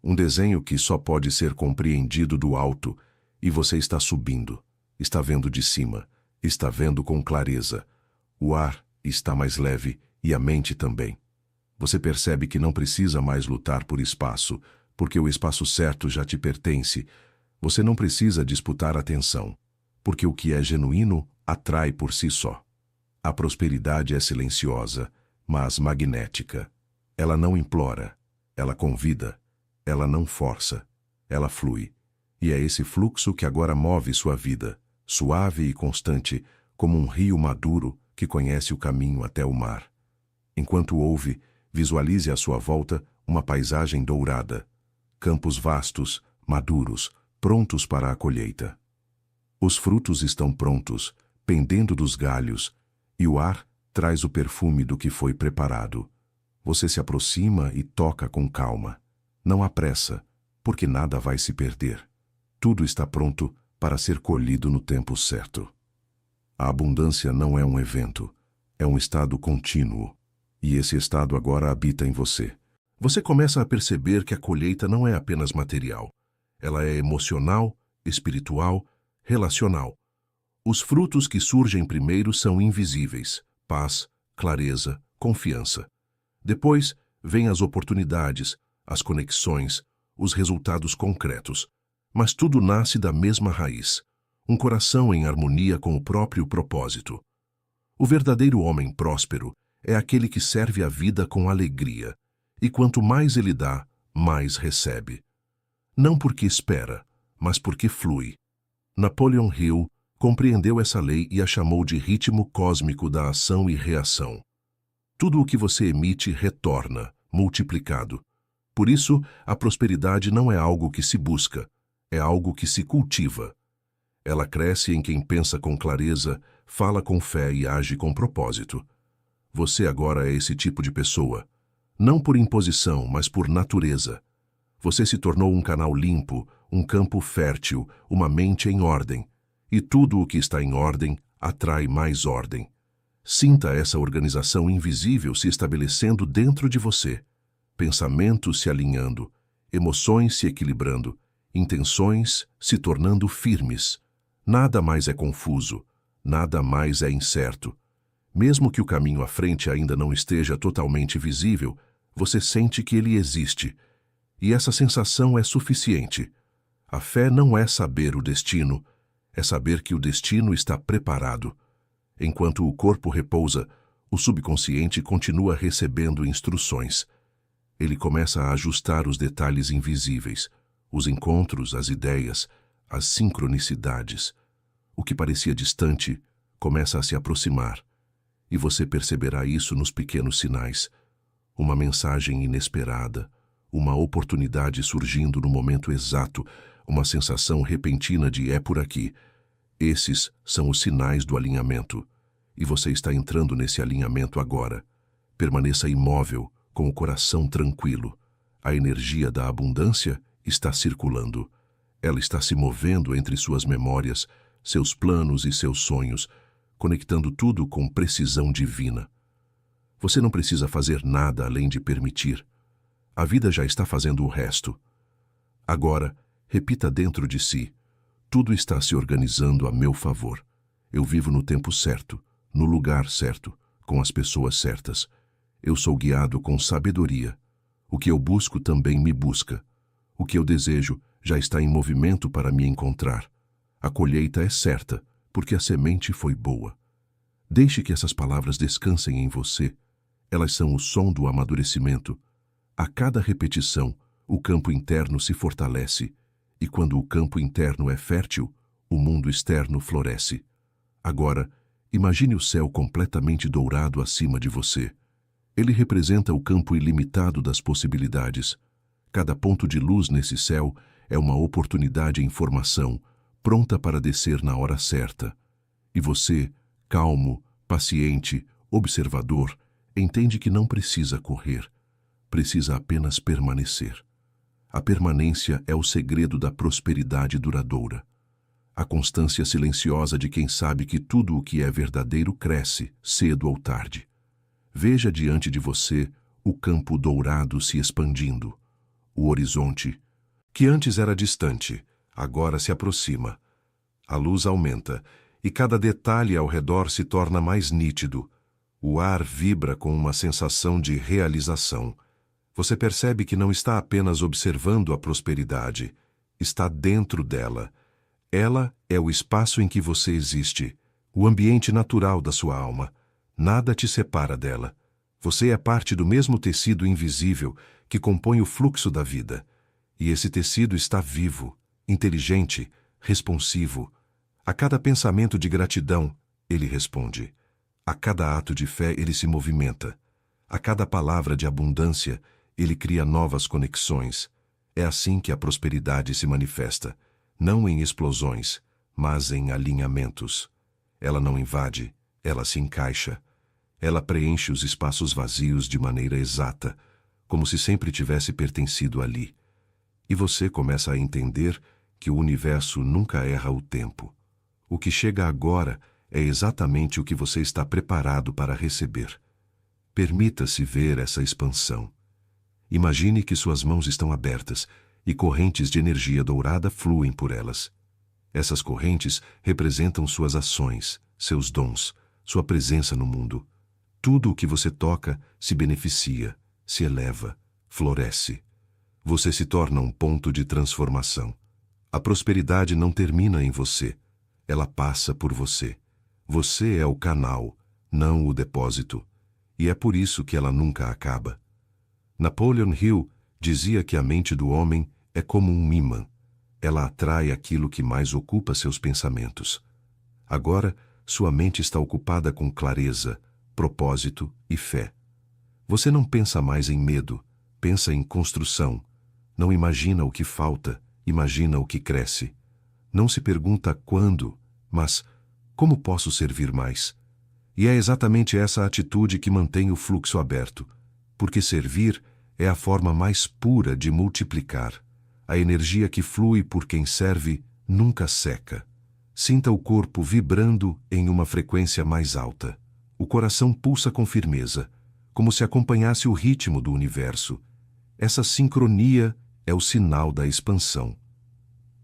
Um desenho que só pode ser compreendido do alto, e você está subindo, está vendo de cima, está vendo com clareza. O ar Está mais leve e a mente também. Você percebe que não precisa mais lutar por espaço, porque o espaço certo já te pertence. Você não precisa disputar atenção, porque o que é genuíno atrai por si só. A prosperidade é silenciosa, mas magnética. Ela não implora, ela convida, ela não força, ela flui. E é esse fluxo que agora move sua vida, suave e constante, como um rio maduro que conhece o caminho até o mar. Enquanto ouve, visualize à sua volta uma paisagem dourada, campos vastos, maduros, prontos para a colheita. Os frutos estão prontos, pendendo dos galhos, e o ar traz o perfume do que foi preparado. Você se aproxima e toca com calma. Não há pressa, porque nada vai se perder. Tudo está pronto para ser colhido no tempo certo. A abundância não é um evento, é um estado contínuo. E esse estado agora habita em você. Você começa a perceber que a colheita não é apenas material. Ela é emocional, espiritual, relacional. Os frutos que surgem primeiro são invisíveis: paz, clareza, confiança. Depois, vêm as oportunidades, as conexões, os resultados concretos. Mas tudo nasce da mesma raiz: um coração em harmonia com o próprio propósito. O verdadeiro homem próspero é aquele que serve a vida com alegria, e quanto mais ele dá, mais recebe. Não porque espera, mas porque flui. Napoleon Hill compreendeu essa lei e a chamou de ritmo cósmico da ação e reação. Tudo o que você emite retorna, multiplicado. Por isso, a prosperidade não é algo que se busca, é algo que se cultiva. Ela cresce em quem pensa com clareza, fala com fé e age com propósito. Você agora é esse tipo de pessoa. Não por imposição, mas por natureza. Você se tornou um canal limpo, um campo fértil, uma mente em ordem. E tudo o que está em ordem atrai mais ordem. Sinta essa organização invisível se estabelecendo dentro de você. Pensamentos se alinhando, emoções se equilibrando, intenções se tornando firmes. Nada mais é confuso, nada mais é incerto. Mesmo que o caminho à frente ainda não esteja totalmente visível, você sente que ele existe. E essa sensação é suficiente. A fé não é saber o destino, é saber que o destino está preparado. Enquanto o corpo repousa, o subconsciente continua recebendo instruções. Ele começa a ajustar os detalhes invisíveis, os encontros, as ideias, as sincronicidades. O que parecia distante começa a se aproximar. E você perceberá isso nos pequenos sinais. Uma mensagem inesperada, uma oportunidade surgindo no momento exato, uma sensação repentina de é por aqui. Esses são os sinais do alinhamento. E você está entrando nesse alinhamento agora. Permaneça imóvel, com o coração tranquilo. A energia da abundância está circulando. Ela está se movendo entre suas memórias, seus planos e seus sonhos, conectando tudo com precisão divina. Você não precisa fazer nada além de permitir. A vida já está fazendo o resto. Agora, repita dentro de si: tudo está se organizando a meu favor. Eu vivo no tempo certo, no lugar certo, com as pessoas certas. Eu sou guiado com sabedoria. O que eu busco também me busca. O que eu desejo já está em movimento para me encontrar. A colheita é certa, porque a semente foi boa. Deixe que essas palavras descansem em você. Elas são o som do amadurecimento. A cada repetição, o campo interno se fortalece, e quando o campo interno é fértil, o mundo externo floresce. Agora, imagine o céu completamente dourado acima de você. Ele representa o campo ilimitado das possibilidades. Cada ponto de luz nesse céu é uma oportunidade em formação, pronta para descer na hora certa. E você, calmo, paciente, observador, entende que não precisa correr, precisa apenas permanecer. A permanência é o segredo da prosperidade duradoura. A constância silenciosa de quem sabe que tudo o que é verdadeiro cresce, cedo ou tarde. Veja diante de você o campo dourado se expandindo. O horizonte, que antes era distante, agora se aproxima. A luz aumenta e cada detalhe ao redor se torna mais nítido. O ar vibra com uma sensação de realização. Você percebe que não está apenas observando a prosperidade, está dentro dela. Ela é o espaço em que você existe, o ambiente natural da sua alma. Nada te separa dela. Você é parte do mesmo tecido invisível que compõe o fluxo da vida. E esse tecido está vivo, inteligente, responsivo. A cada pensamento de gratidão, ele responde. A cada ato de fé, ele se movimenta. A cada palavra de abundância, ele cria novas conexões. É assim que a prosperidade se manifesta, não em explosões, mas em alinhamentos. Ela não invade, ela se encaixa. Ela preenche os espaços vazios de maneira exata, como se sempre tivesse pertencido ali. E você começa a entender que o universo nunca erra o tempo. O que chega agora é exatamente o que você está preparado para receber. Permita-se ver essa expansão. Imagine que suas mãos estão abertas e correntes de energia dourada fluem por elas. Essas correntes representam suas ações, seus dons, sua presença no mundo. Tudo o que você toca se beneficia, se eleva, floresce. Você se torna um ponto de transformação. A prosperidade não termina em você, ela passa por você. Você é o canal, não o depósito, e é por isso que ela nunca acaba. Napoleon Hill dizia que a mente do homem é como um ímã. Ela atrai aquilo que mais ocupa seus pensamentos. Agora, sua mente está ocupada com clareza, propósito e fé. Você não pensa mais em medo, pensa em construção. Não imagina o que falta, imagina o que cresce. Não se pergunta quando, mas como posso servir mais? E é exatamente essa atitude que mantém o fluxo aberto, porque servir é a forma mais pura de multiplicar. A energia que flui por quem serve nunca seca. Sinta o corpo vibrando em uma frequência mais alta. O coração pulsa com firmeza, como se acompanhasse o ritmo do universo. Essa sincronia é o sinal da expansão.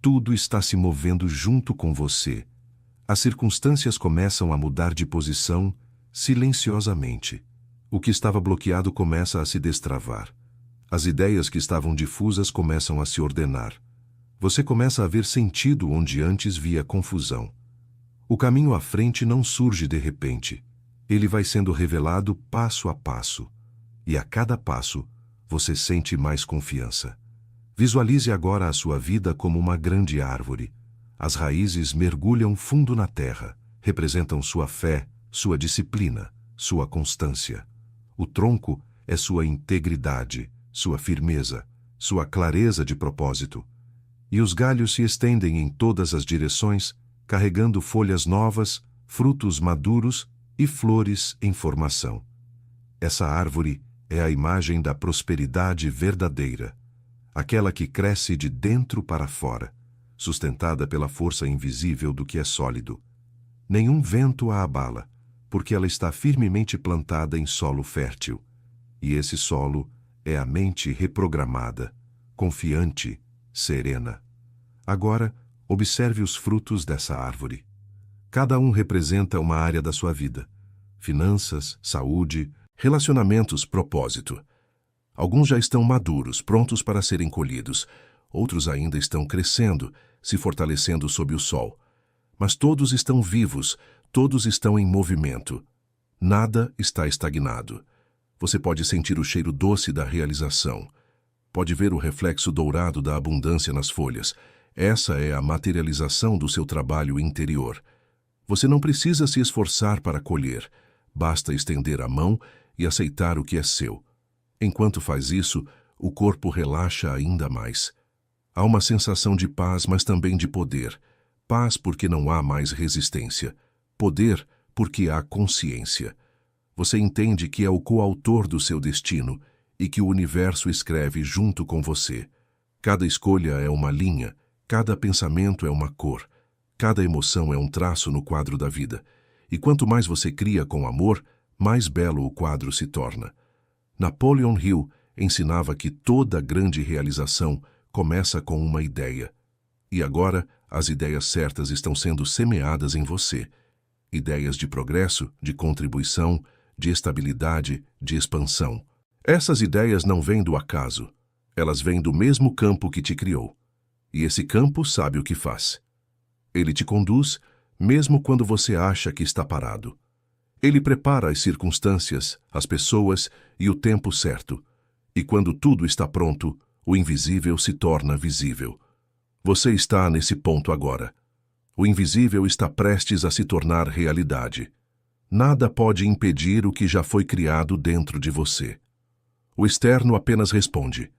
Tudo está se movendo junto com você. As circunstâncias começam a mudar de posição silenciosamente. O que estava bloqueado começa a se destravar. As ideias que estavam difusas começam a se ordenar. Você começa a ver sentido onde antes via confusão. O caminho à frente não surge de repente. Ele vai sendo revelado passo a passo. E a cada passo, você sente mais confiança. Visualize agora a sua vida como uma grande árvore. As raízes mergulham fundo na terra, representam sua fé, sua disciplina, sua constância. O tronco é sua integridade, sua firmeza, sua clareza de propósito. E os galhos se estendem em todas as direções, carregando folhas novas, frutos maduros e flores em formação. Essa árvore é a imagem da prosperidade verdadeira, aquela que cresce de dentro para fora, sustentada pela força invisível do que é sólido. Nenhum vento a abala, porque ela está firmemente plantada em solo fértil. E esse solo é a mente reprogramada, confiante, serena. Agora, observe os frutos dessa árvore. Cada um representa uma área da sua vida: finanças, saúde, relacionamentos, propósito. Alguns já estão maduros, prontos para serem colhidos. Outros ainda estão crescendo, se fortalecendo sob o sol. Mas todos estão vivos, todos estão em movimento. Nada está estagnado. Você pode sentir o cheiro doce da realização. Pode ver o reflexo dourado da abundância nas folhas. Essa é a materialização do seu trabalho interior. Você não precisa se esforçar para colher. Basta estender a mão e aceitar o que é seu. Enquanto faz isso, o corpo relaxa ainda mais. Há uma sensação de paz, mas também de poder. Paz porque não há mais resistência. Poder porque há consciência. Você entende que é o coautor do seu destino e que o universo escreve junto com você. Cada escolha é uma linha, cada pensamento é uma cor, cada emoção é um traço no quadro da vida. E quanto mais você cria com amor, mais belo o quadro se torna. Napoleon Hill ensinava que toda grande realização começa com uma ideia. E agora, as ideias certas estão sendo semeadas em você. Ideias de progresso, de contribuição, de estabilidade, de expansão. Essas ideias não vêm do acaso. Elas vêm do mesmo campo que te criou. E esse campo sabe o que faz. Ele te conduz, mesmo quando você acha que está parado. Ele prepara as circunstâncias, as pessoas e o tempo certo. E quando tudo está pronto, o invisível se torna visível. Você está nesse ponto agora. O invisível está prestes a se tornar realidade. Nada pode impedir o que já foi criado dentro de você. O externo apenas responde.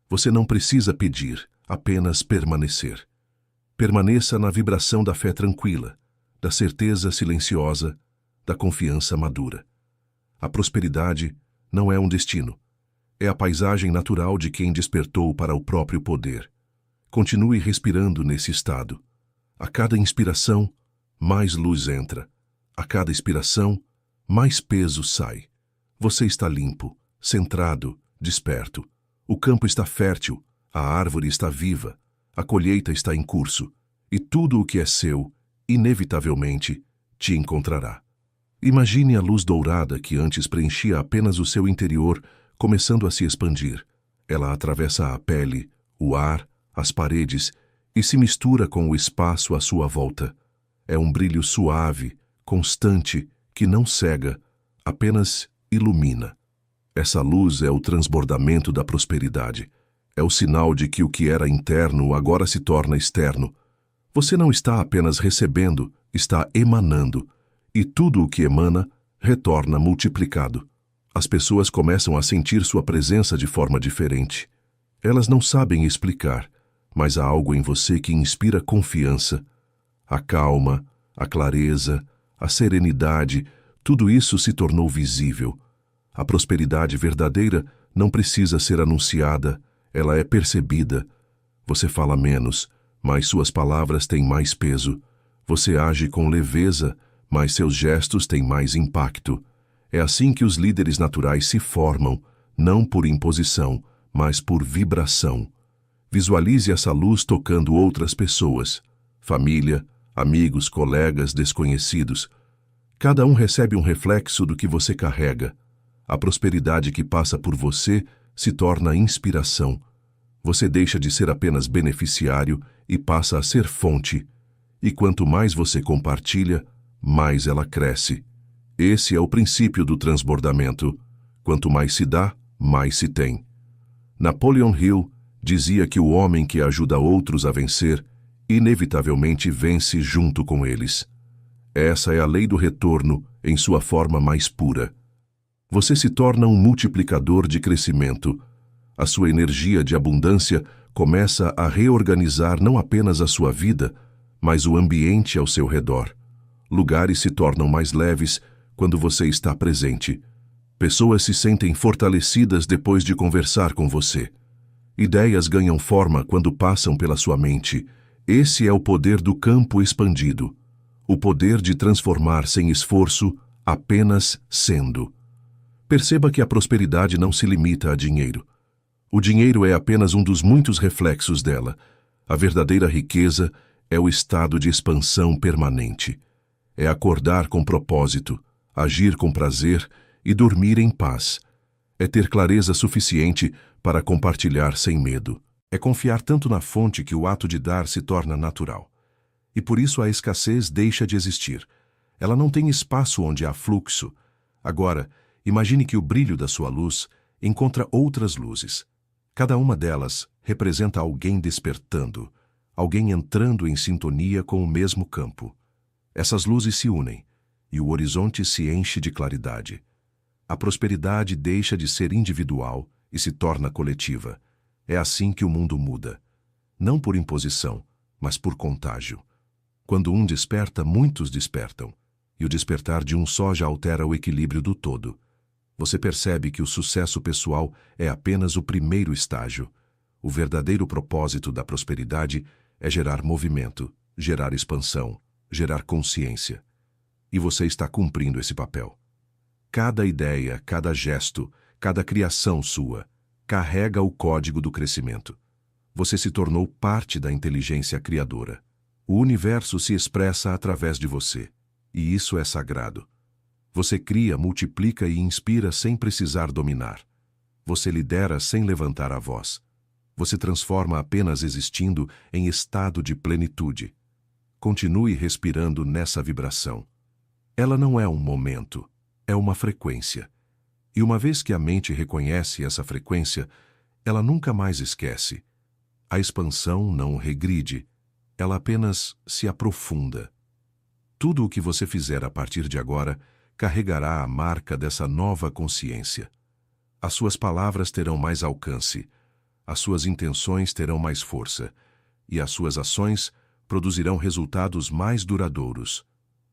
Você não precisa pedir, apenas permanecer. Permaneça na vibração da fé tranquila, da certeza silenciosa, da confiança madura. A prosperidade não é um destino. É a paisagem natural de quem despertou para o próprio poder. Continue respirando nesse estado. A cada inspiração, mais luz entra. A cada expiração, mais peso sai. Você está limpo, centrado, desperto. O campo está fértil, a árvore está viva, a colheita está em curso, e tudo o que é seu, inevitavelmente, te encontrará. Imagine a luz dourada que antes preenchia apenas o seu interior, começando a se expandir. Ela atravessa a pele, o ar, as paredes e se mistura com o espaço à sua volta. É um brilho suave, constante, que não cega, apenas ilumina. Essa luz é o transbordamento da prosperidade. É o sinal de que o que era interno agora se torna externo. Você não está apenas recebendo, está emanando. E tudo o que emana, retorna multiplicado. As pessoas começam a sentir sua presença de forma diferente. Elas não sabem explicar, mas há algo em você que inspira confiança. A calma, a clareza, a serenidade, tudo isso se tornou visível. A prosperidade verdadeira não precisa ser anunciada, ela é percebida. Você fala menos, mas suas palavras têm mais peso. Você age com leveza, mas seus gestos têm mais impacto. É assim que os líderes naturais se formam, não por imposição, mas por vibração. Visualize essa luz tocando outras pessoas, família, amigos, colegas, desconhecidos. Cada um recebe um reflexo do que você carrega. A prosperidade que passa por você se torna inspiração. Você deixa de ser apenas beneficiário e passa a ser fonte. E quanto mais você compartilha, mais ela cresce. Esse é o princípio do transbordamento. Quanto mais se dá, mais se tem. Napoleon Hill dizia que o homem que ajuda outros a vencer, inevitavelmente vence junto com eles. Essa é a lei do retorno em sua forma mais pura. Você se torna um multiplicador de crescimento. A sua energia de abundância começa a reorganizar não apenas a sua vida, mas o ambiente ao seu redor. Lugares se tornam mais leves quando você está presente. Pessoas se sentem fortalecidas depois de conversar com você. Ideias ganham forma quando passam pela sua mente. Esse é o poder do campo expandido. O poder de transformar sem esforço, apenas sendo. Perceba que a prosperidade não se limita a dinheiro. O dinheiro é apenas um dos muitos reflexos dela. A verdadeira riqueza é o estado de expansão permanente. É acordar com propósito, agir com prazer e dormir em paz. É ter clareza suficiente para compartilhar sem medo. É confiar tanto na fonte que o ato de dar se torna natural. E por isso a escassez deixa de existir. Ela não tem espaço onde há fluxo. Agora, imagine que o brilho da sua luz encontra outras luzes. Cada uma delas representa alguém despertando, alguém entrando em sintonia com o mesmo campo. Essas luzes se unem, e o horizonte se enche de claridade. A prosperidade deixa de ser individual e se torna coletiva. É assim que o mundo muda. Não por imposição, mas por contágio. Quando um desperta, muitos despertam. E o despertar de um só já altera o equilíbrio do todo. Você percebe que o sucesso pessoal é apenas o primeiro estágio. O verdadeiro propósito da prosperidade é gerar movimento, gerar expansão, gerar consciência. E você está cumprindo esse papel. Cada ideia, cada gesto, cada criação sua carrega o código do crescimento. Você se tornou parte da inteligência criadora. O universo se expressa através de você, e isso é sagrado. Você cria, multiplica e inspira sem precisar dominar. Você lidera sem levantar a voz. Você transforma apenas existindo em estado de plenitude. Continue respirando nessa vibração. Ela não é um momento, é uma frequência. E uma vez que a mente reconhece essa frequência, ela nunca mais esquece. A expansão não regride, ela apenas se aprofunda. Tudo o que você fizer a partir de agora carregará a marca dessa nova consciência. As suas palavras terão mais alcance, as suas intenções terão mais força, e as suas ações produzirão resultados mais duradouros.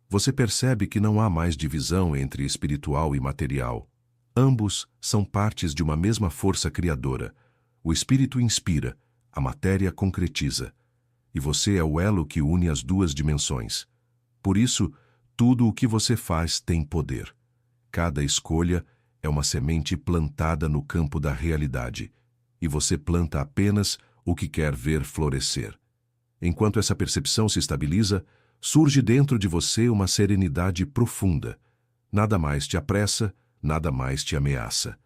Você percebe que não há mais divisão entre espiritual e material. Ambos são partes de uma mesma força criadora. O espírito inspira, a matéria concretiza. E você é o elo que une as duas dimensões. Por isso, tudo o que você faz tem poder. Cada escolha é uma semente plantada no campo da realidade, e você planta apenas o que quer ver florescer. Enquanto essa percepção se estabiliza, surge dentro de você uma serenidade profunda. Nada mais te apressa, nada mais te ameaça.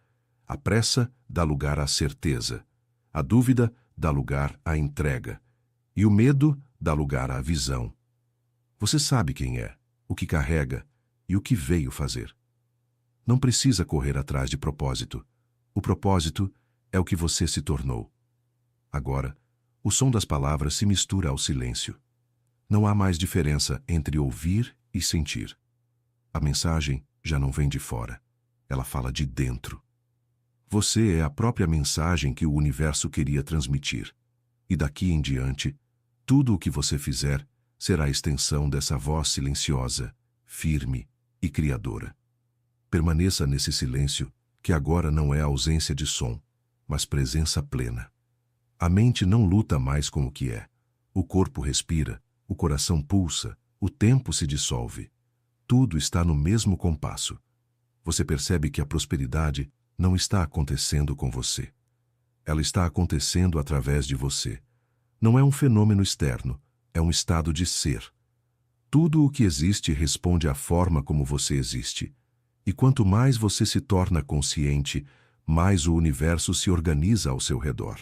A pressa dá lugar à certeza. A dúvida dá lugar à entrega. E o medo dá lugar à visão. Você sabe quem é, o que carrega e o que veio fazer. Não precisa correr atrás de propósito. O propósito é o que você se tornou. Agora, o som das palavras se mistura ao silêncio. Não há mais diferença entre ouvir e sentir. A mensagem já não vem de fora. Ela fala de dentro. Você é a própria mensagem que o universo queria transmitir. E daqui em diante, tudo o que você fizer será a extensão dessa voz silenciosa, firme e criadora. Permaneça nesse silêncio, que agora não é ausência de som, mas presença plena. A mente não luta mais com o que é. O corpo respira, o coração pulsa, o tempo se dissolve. Tudo está no mesmo compasso. Você percebe que a prosperidade não está acontecendo com você. Ela está acontecendo através de você. Não é um fenômeno externo, é um estado de ser. Tudo o que existe responde à forma como você existe. E quanto mais você se torna consciente, mais o universo se organiza ao seu redor.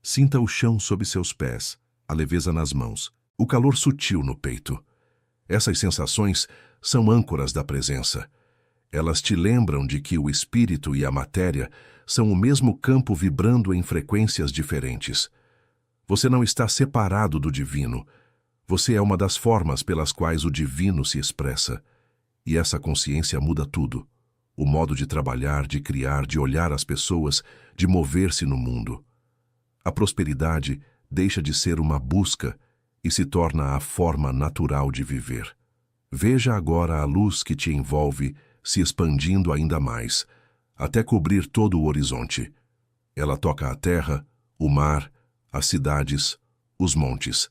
Sinta o chão sob seus pés, a leveza nas mãos, o calor sutil no peito. Essas sensações são âncoras da presença. Elas te lembram de que o espírito e a matéria são o mesmo campo vibrando em frequências diferentes. Você não está separado do divino. Você é uma das formas pelas quais o divino se expressa. E essa consciência muda tudo. O modo de trabalhar, de criar, de olhar as pessoas, de mover-se no mundo. A prosperidade deixa de ser uma busca e se torna a forma natural de viver. Veja agora a luz que te envolve se expandindo ainda mais, até cobrir todo o horizonte. Ela toca a terra, o mar, as cidades, os montes.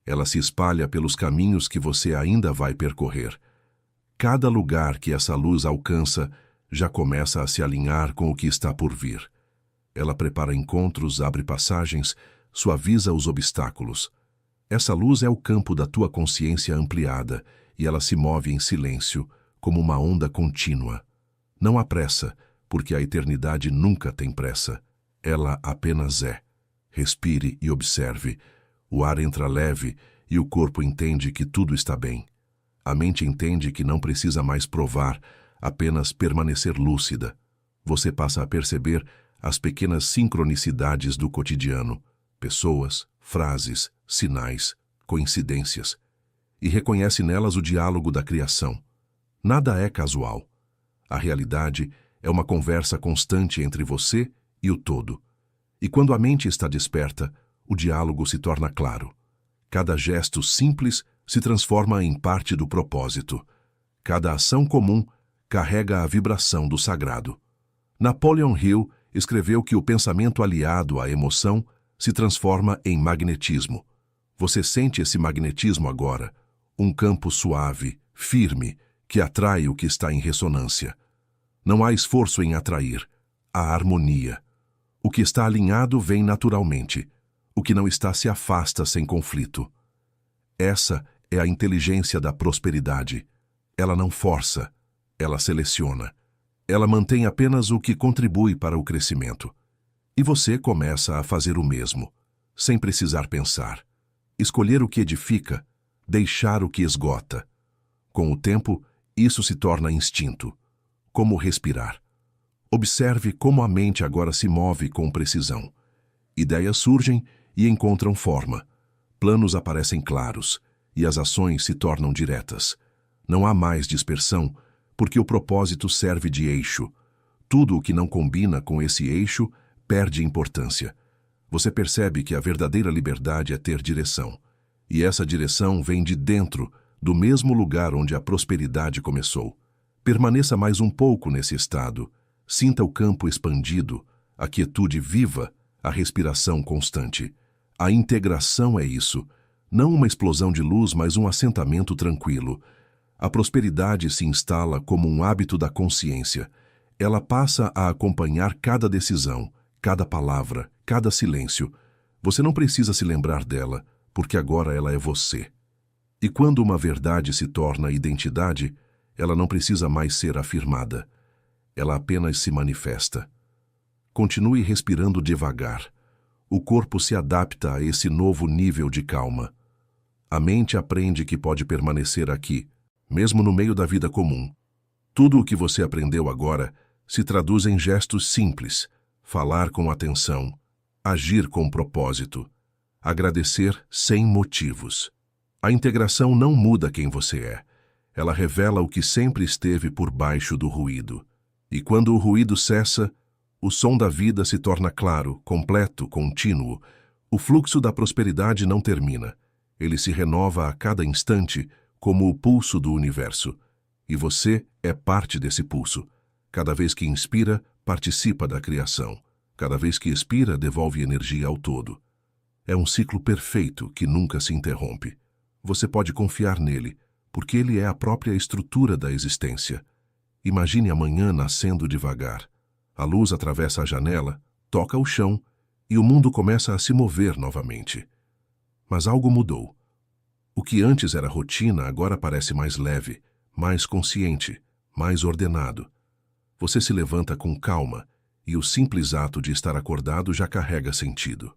Ela se espalha pelos caminhos que você ainda vai percorrer. Cada lugar que essa luz alcança já começa a se alinhar com o que está por vir. Ela prepara encontros, abre passagens, suaviza os obstáculos. Essa luz é o campo da tua consciência ampliada e ela se move em silêncio, como uma onda contínua. Não há pressa, porque a eternidade nunca tem pressa. Ela apenas é. Respire e observe. O ar entra leve e o corpo entende que tudo está bem. A mente entende que não precisa mais provar, apenas permanecer lúcida. Você passa a perceber as pequenas sincronicidades do cotidiano, pessoas, frases, sinais, coincidências, e reconhece nelas o diálogo da criação. Nada é casual. A realidade é uma conversa constante entre você e o todo. E quando a mente está desperta, o diálogo se torna claro. Cada gesto simples se transforma em parte do propósito. Cada ação comum carrega a vibração do sagrado. Napoleon Hill escreveu que o pensamento aliado à emoção se transforma em magnetismo. Você sente esse magnetismo agora, um campo suave, firme, que atrai o que está em ressonância. Não há esforço em atrair, há harmonia. O que está alinhado vem naturalmente. O que não está se afasta sem conflito. Essa é a inteligência da prosperidade. Ela não força, Ela seleciona. Ela mantém apenas o que contribui para o crescimento. E você começa a fazer o mesmo, sem precisar pensar. Escolher o que edifica, deixar o que esgota. Com o tempo, isso se torna instinto. Como respirar. Observe como a mente agora se move com precisão. Ideias surgem e encontram forma. Planos aparecem claros e as ações se tornam diretas. Não há mais dispersão, porque o propósito serve de eixo. Tudo o que não combina com esse eixo perde importância. Você percebe que a verdadeira liberdade é ter direção. E essa direção vem de dentro, do mesmo lugar onde a prosperidade começou. Permaneça mais um pouco nesse estado. Sinta o campo expandido, a quietude viva, a respiração constante. A integração é isso. Não uma explosão de luz, mas um assentamento tranquilo. A prosperidade se instala como um hábito da consciência. Ela passa a acompanhar cada decisão, cada palavra, cada silêncio. Você não precisa se lembrar dela, porque agora ela é você. E quando uma verdade se torna identidade, ela não precisa mais ser afirmada. Ela apenas se manifesta. Continue respirando devagar. O corpo se adapta a esse novo nível de calma. A mente aprende que pode permanecer aqui, mesmo no meio da vida comum. Tudo o que você aprendeu agora se traduz em gestos simples: falar com atenção, agir com propósito, agradecer sem motivos. A integração não muda quem você é. Ela revela o que sempre esteve por baixo do ruído. E quando o ruído cessa, o som da vida se torna claro, completo, contínuo. O fluxo da prosperidade não termina. Ele se renova a cada instante, como o pulso do universo. E você é parte desse pulso. Cada vez que inspira, participa da criação. Cada vez que expira, devolve energia ao todo. É um ciclo perfeito que nunca se interrompe. Você pode confiar nele, porque ele é a própria estrutura da existência. Imagine a manhã nascendo devagar. A luz atravessa a janela, toca o chão e o mundo começa a se mover novamente. Mas algo mudou. O que antes era rotina agora parece mais leve, mais consciente, mais ordenado. Você se levanta com calma e o simples ato de estar acordado já carrega sentido.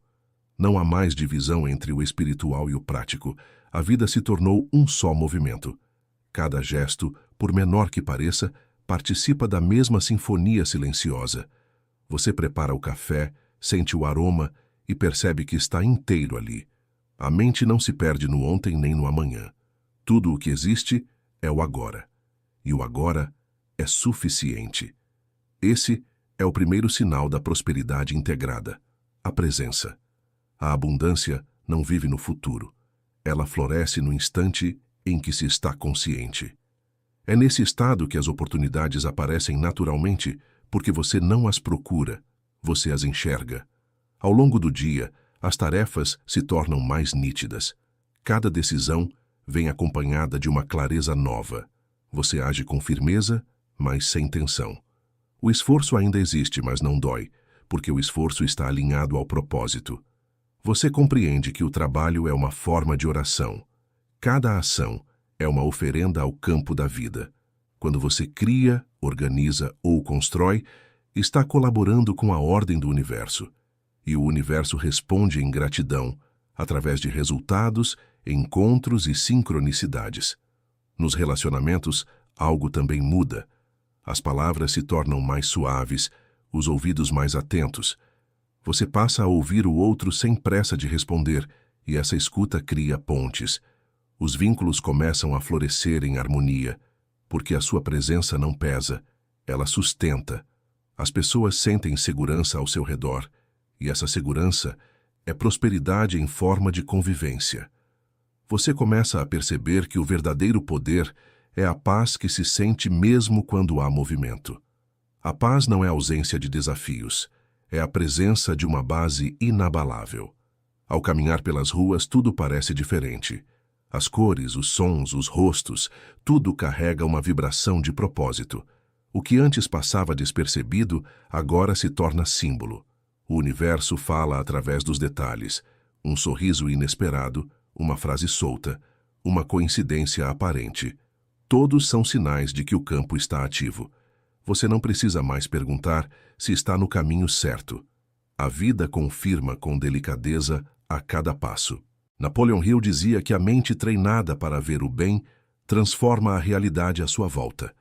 Não há mais divisão entre o espiritual e o prático. A vida se tornou um só movimento. Cada gesto, por menor que pareça, participa da mesma sinfonia silenciosa. Você prepara o café, sente o aroma e percebe que está inteiro ali. A mente não se perde no ontem nem no amanhã. Tudo o que existe é o agora. E o agora é suficiente. Esse é o primeiro sinal da prosperidade integrada, a presença. A abundância não vive no futuro. Ela floresce no instante em que se está consciente. É nesse estado que as oportunidades aparecem naturalmente, porque você não as procura, você as enxerga. Ao longo do dia, as tarefas se tornam mais nítidas. Cada decisão vem acompanhada de uma clareza nova. Você age com firmeza, mas sem tensão. O esforço ainda existe, mas não dói, porque o esforço está alinhado ao propósito. Você compreende que o trabalho é uma forma de oração. Cada ação é uma oferenda ao campo da vida. Quando você cria, organiza ou constrói, está colaborando com a ordem do universo. E o universo responde em gratidão, através de resultados, encontros e sincronicidades. Nos relacionamentos, algo também muda. As palavras se tornam mais suaves, os ouvidos mais atentos. Você passa a ouvir o outro sem pressa de responder, e essa escuta cria pontes. Os vínculos começam a florescer em harmonia, porque a sua presença não pesa, ela sustenta. As pessoas sentem segurança ao seu redor, e essa segurança é prosperidade em forma de convivência. Você começa a perceber que o verdadeiro poder é a paz que se sente mesmo quando há movimento. A paz não é ausência de desafios, é a presença de uma base inabalável. Ao caminhar pelas ruas, tudo parece diferente. As cores, os sons, os rostos, tudo carrega uma vibração de propósito. O que antes passava despercebido, agora se torna símbolo. O universo fala através dos detalhes. Um sorriso inesperado, uma frase solta, uma coincidência aparente. Todos são sinais de que o campo está ativo. Você não precisa mais perguntar se está no caminho certo. A vida confirma com delicadeza a cada passo. Napoleon Hill dizia que a mente treinada para ver o bem transforma a realidade à sua volta.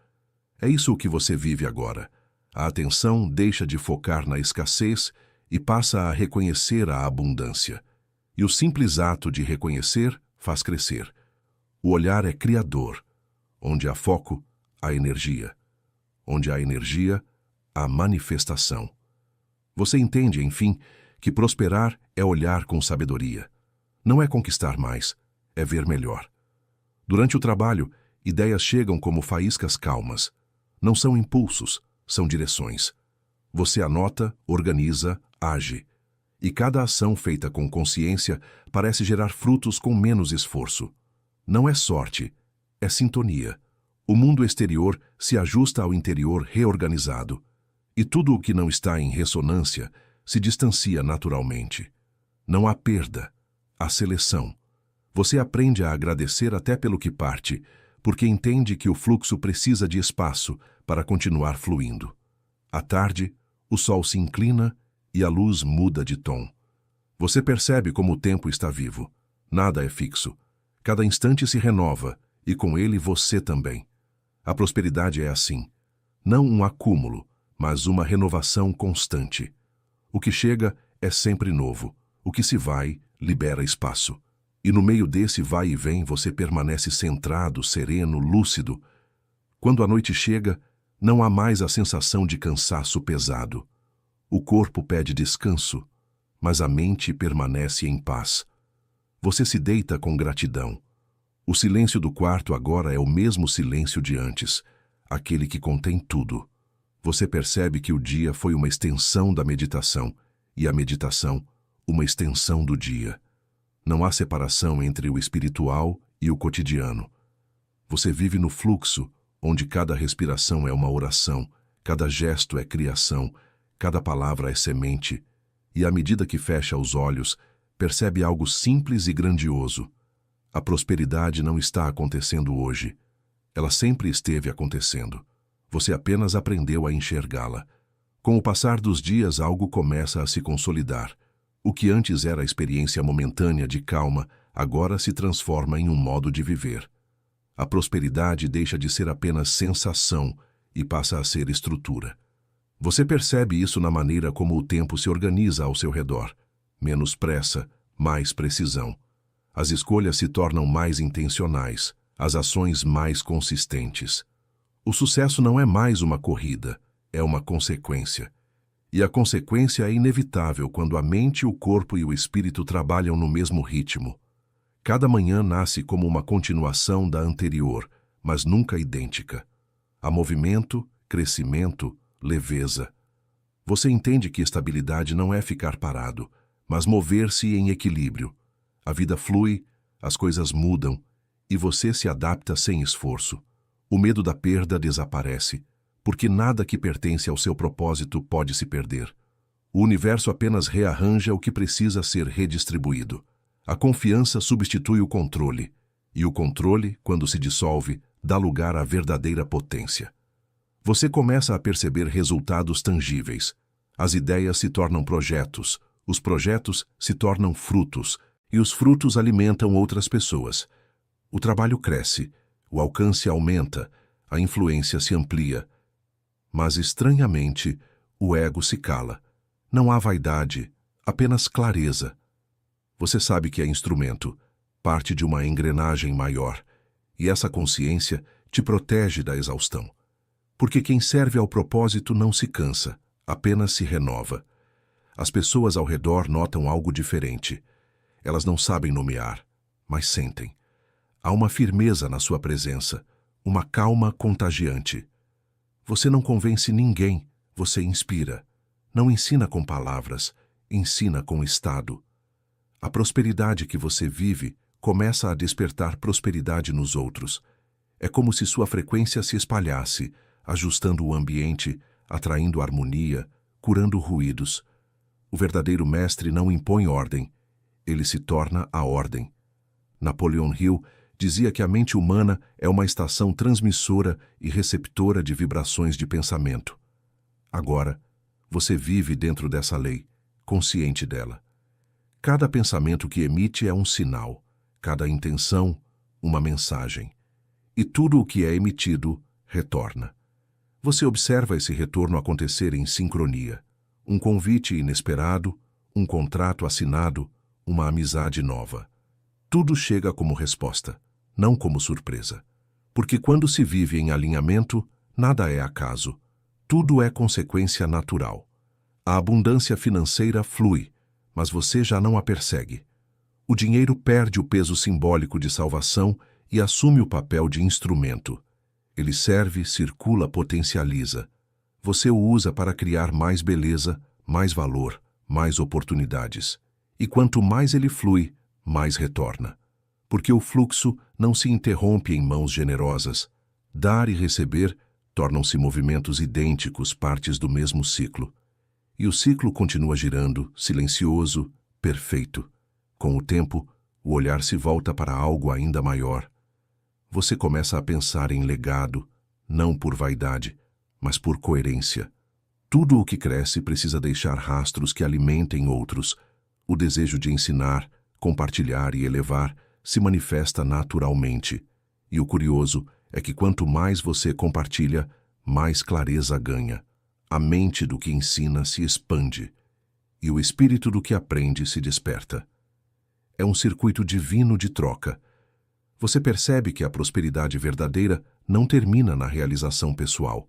É isso que você vive agora. A atenção deixa de focar na escassez e passa a reconhecer a abundância. E o simples ato de reconhecer faz crescer. O olhar é criador. Onde há foco, há energia. Onde há energia, há manifestação. Você entende, enfim, que prosperar é olhar com sabedoria. Não é conquistar mais, é ver melhor. Durante o trabalho, ideias chegam como faíscas calmas. Não são impulsos, são direções. Você anota, organiza, age. E cada ação feita com consciência parece gerar frutos com menos esforço. Não é sorte, é sintonia. O mundo exterior se ajusta ao interior reorganizado. E tudo o que não está em ressonância se distancia naturalmente. Não há perda, há seleção. Você aprende a agradecer até pelo que parte, porque entende que o fluxo precisa de espaço para continuar fluindo. À tarde, o sol se inclina e a luz muda de tom. Você percebe como o tempo está vivo. Nada é fixo. Cada instante se renova, e com ele você também. A prosperidade é assim. Não um acúmulo, mas uma renovação constante. O que chega é sempre novo. O que se vai, libera espaço. E no meio desse vai e vem você permanece centrado, sereno, lúcido. Quando a noite chega, não há mais a sensação de cansaço pesado. O corpo pede descanso, mas a mente permanece em paz. Você se deita com gratidão. O silêncio do quarto agora é o mesmo silêncio de antes, aquele que contém tudo. Você percebe que o dia foi uma extensão da meditação, e a meditação, uma extensão do dia. Não há separação entre o espiritual e o cotidiano. Você vive no fluxo, onde cada respiração é uma oração, cada gesto é criação, cada palavra é semente, e à medida que fecha os olhos, percebe algo simples e grandioso. A prosperidade não está acontecendo hoje. Ela sempre esteve acontecendo. Você apenas aprendeu a enxergá-la. Com o passar dos dias, algo começa a se consolidar. O que antes era a experiência momentânea de calma, agora se transforma em um modo de viver. A prosperidade deixa de ser apenas sensação e passa a ser estrutura. Você percebe isso na maneira como o tempo se organiza ao seu redor. Menos pressa, mais precisão. As escolhas se tornam mais intencionais, as ações mais consistentes. O sucesso não é mais uma corrida, é uma consequência. E a consequência é inevitável quando a mente, o corpo e o espírito trabalham no mesmo ritmo. Cada manhã nasce como uma continuação da anterior, mas nunca idêntica. Há movimento, crescimento, leveza. Você entende que estabilidade não é ficar parado, mas mover-se em equilíbrio. A vida flui, as coisas mudam, e você se adapta sem esforço. O medo da perda desaparece, porque nada que pertence ao seu propósito pode se perder. O universo apenas rearranja o que precisa ser redistribuído. A confiança substitui o controle, e o controle, quando se dissolve, dá lugar à verdadeira potência. Você começa a perceber resultados tangíveis. As ideias se tornam projetos, os projetos se tornam frutos, e os frutos alimentam outras pessoas. O trabalho cresce, o alcance aumenta, a influência se amplia. Mas, estranhamente, o ego se cala. Não há vaidade, apenas clareza. Você sabe que é instrumento, parte de uma engrenagem maior, e essa consciência te protege da exaustão. Porque quem serve ao propósito não se cansa, apenas se renova. As pessoas ao redor notam algo diferente. Elas não sabem nomear, mas sentem. Há uma firmeza na sua presença, uma calma contagiante. Você não convence ninguém, você inspira. Não ensina com palavras, ensina com estado. A prosperidade que você vive começa a despertar prosperidade nos outros. É como se sua frequência se espalhasse, ajustando o ambiente, atraindo harmonia, curando ruídos. O verdadeiro mestre não impõe ordem, ele se torna a ordem. Napoleon Hill dizia que a mente humana é uma estação transmissora e receptora de vibrações de pensamento. Agora, você vive dentro dessa lei, consciente dela. Cada pensamento que emite é um sinal, cada intenção, uma mensagem. E tudo o que é emitido, retorna. Você observa esse retorno acontecer em sincronia. Um convite inesperado, um contrato assinado, uma amizade nova. Tudo chega como resposta, não como surpresa. Porque quando se vive em alinhamento, nada é acaso. Tudo é consequência natural. A abundância financeira flui, mas você já não a persegue. O dinheiro perde o peso simbólico de salvação e assume o papel de instrumento. Ele serve, circula, potencializa. Você o usa para criar mais beleza, mais valor, mais oportunidades. E quanto mais ele flui, mais retorna. Porque o fluxo não se interrompe em mãos generosas. Dar e receber tornam-se movimentos idênticos, partes do mesmo ciclo. E o ciclo continua girando, silencioso, perfeito. Com o tempo, o olhar se volta para algo ainda maior. Você começa a pensar em legado, não por vaidade, mas por coerência. Tudo o que cresce precisa deixar rastros que alimentem outros. O desejo de ensinar, compartilhar e elevar se manifesta naturalmente. E o curioso é que quanto mais você compartilha, mais clareza ganha. A mente do que ensina se expande, e o espírito do que aprende se desperta. É um circuito divino de troca. Você percebe que a prosperidade verdadeira não termina na realização pessoal.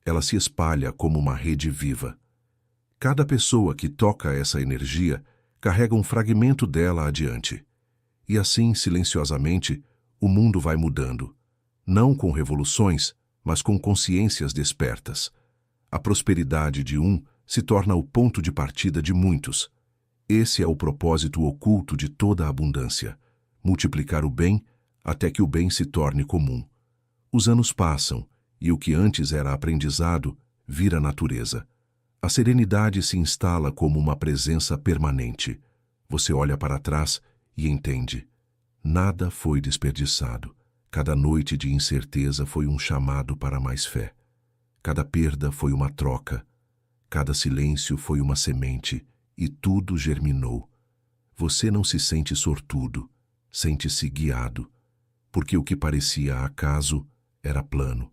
Ela se espalha como uma rede viva. Cada pessoa que toca essa energia carrega um fragmento dela adiante. E assim, silenciosamente, o mundo vai mudando. Não com revoluções, mas com consciências despertas. A prosperidade de um se torna o ponto de partida de muitos. Esse é o propósito oculto de toda a abundância: multiplicar o bem até que o bem se torne comum. Os anos passam, e o que antes era aprendizado vira natureza. A serenidade se instala como uma presença permanente. Você olha para trás e entende. Nada foi desperdiçado. Cada noite de incerteza foi um chamado para mais fé. Cada perda foi uma troca. Cada silêncio foi uma semente, e tudo germinou. Você não se sente sortudo, sente-se guiado, porque o que parecia acaso era plano.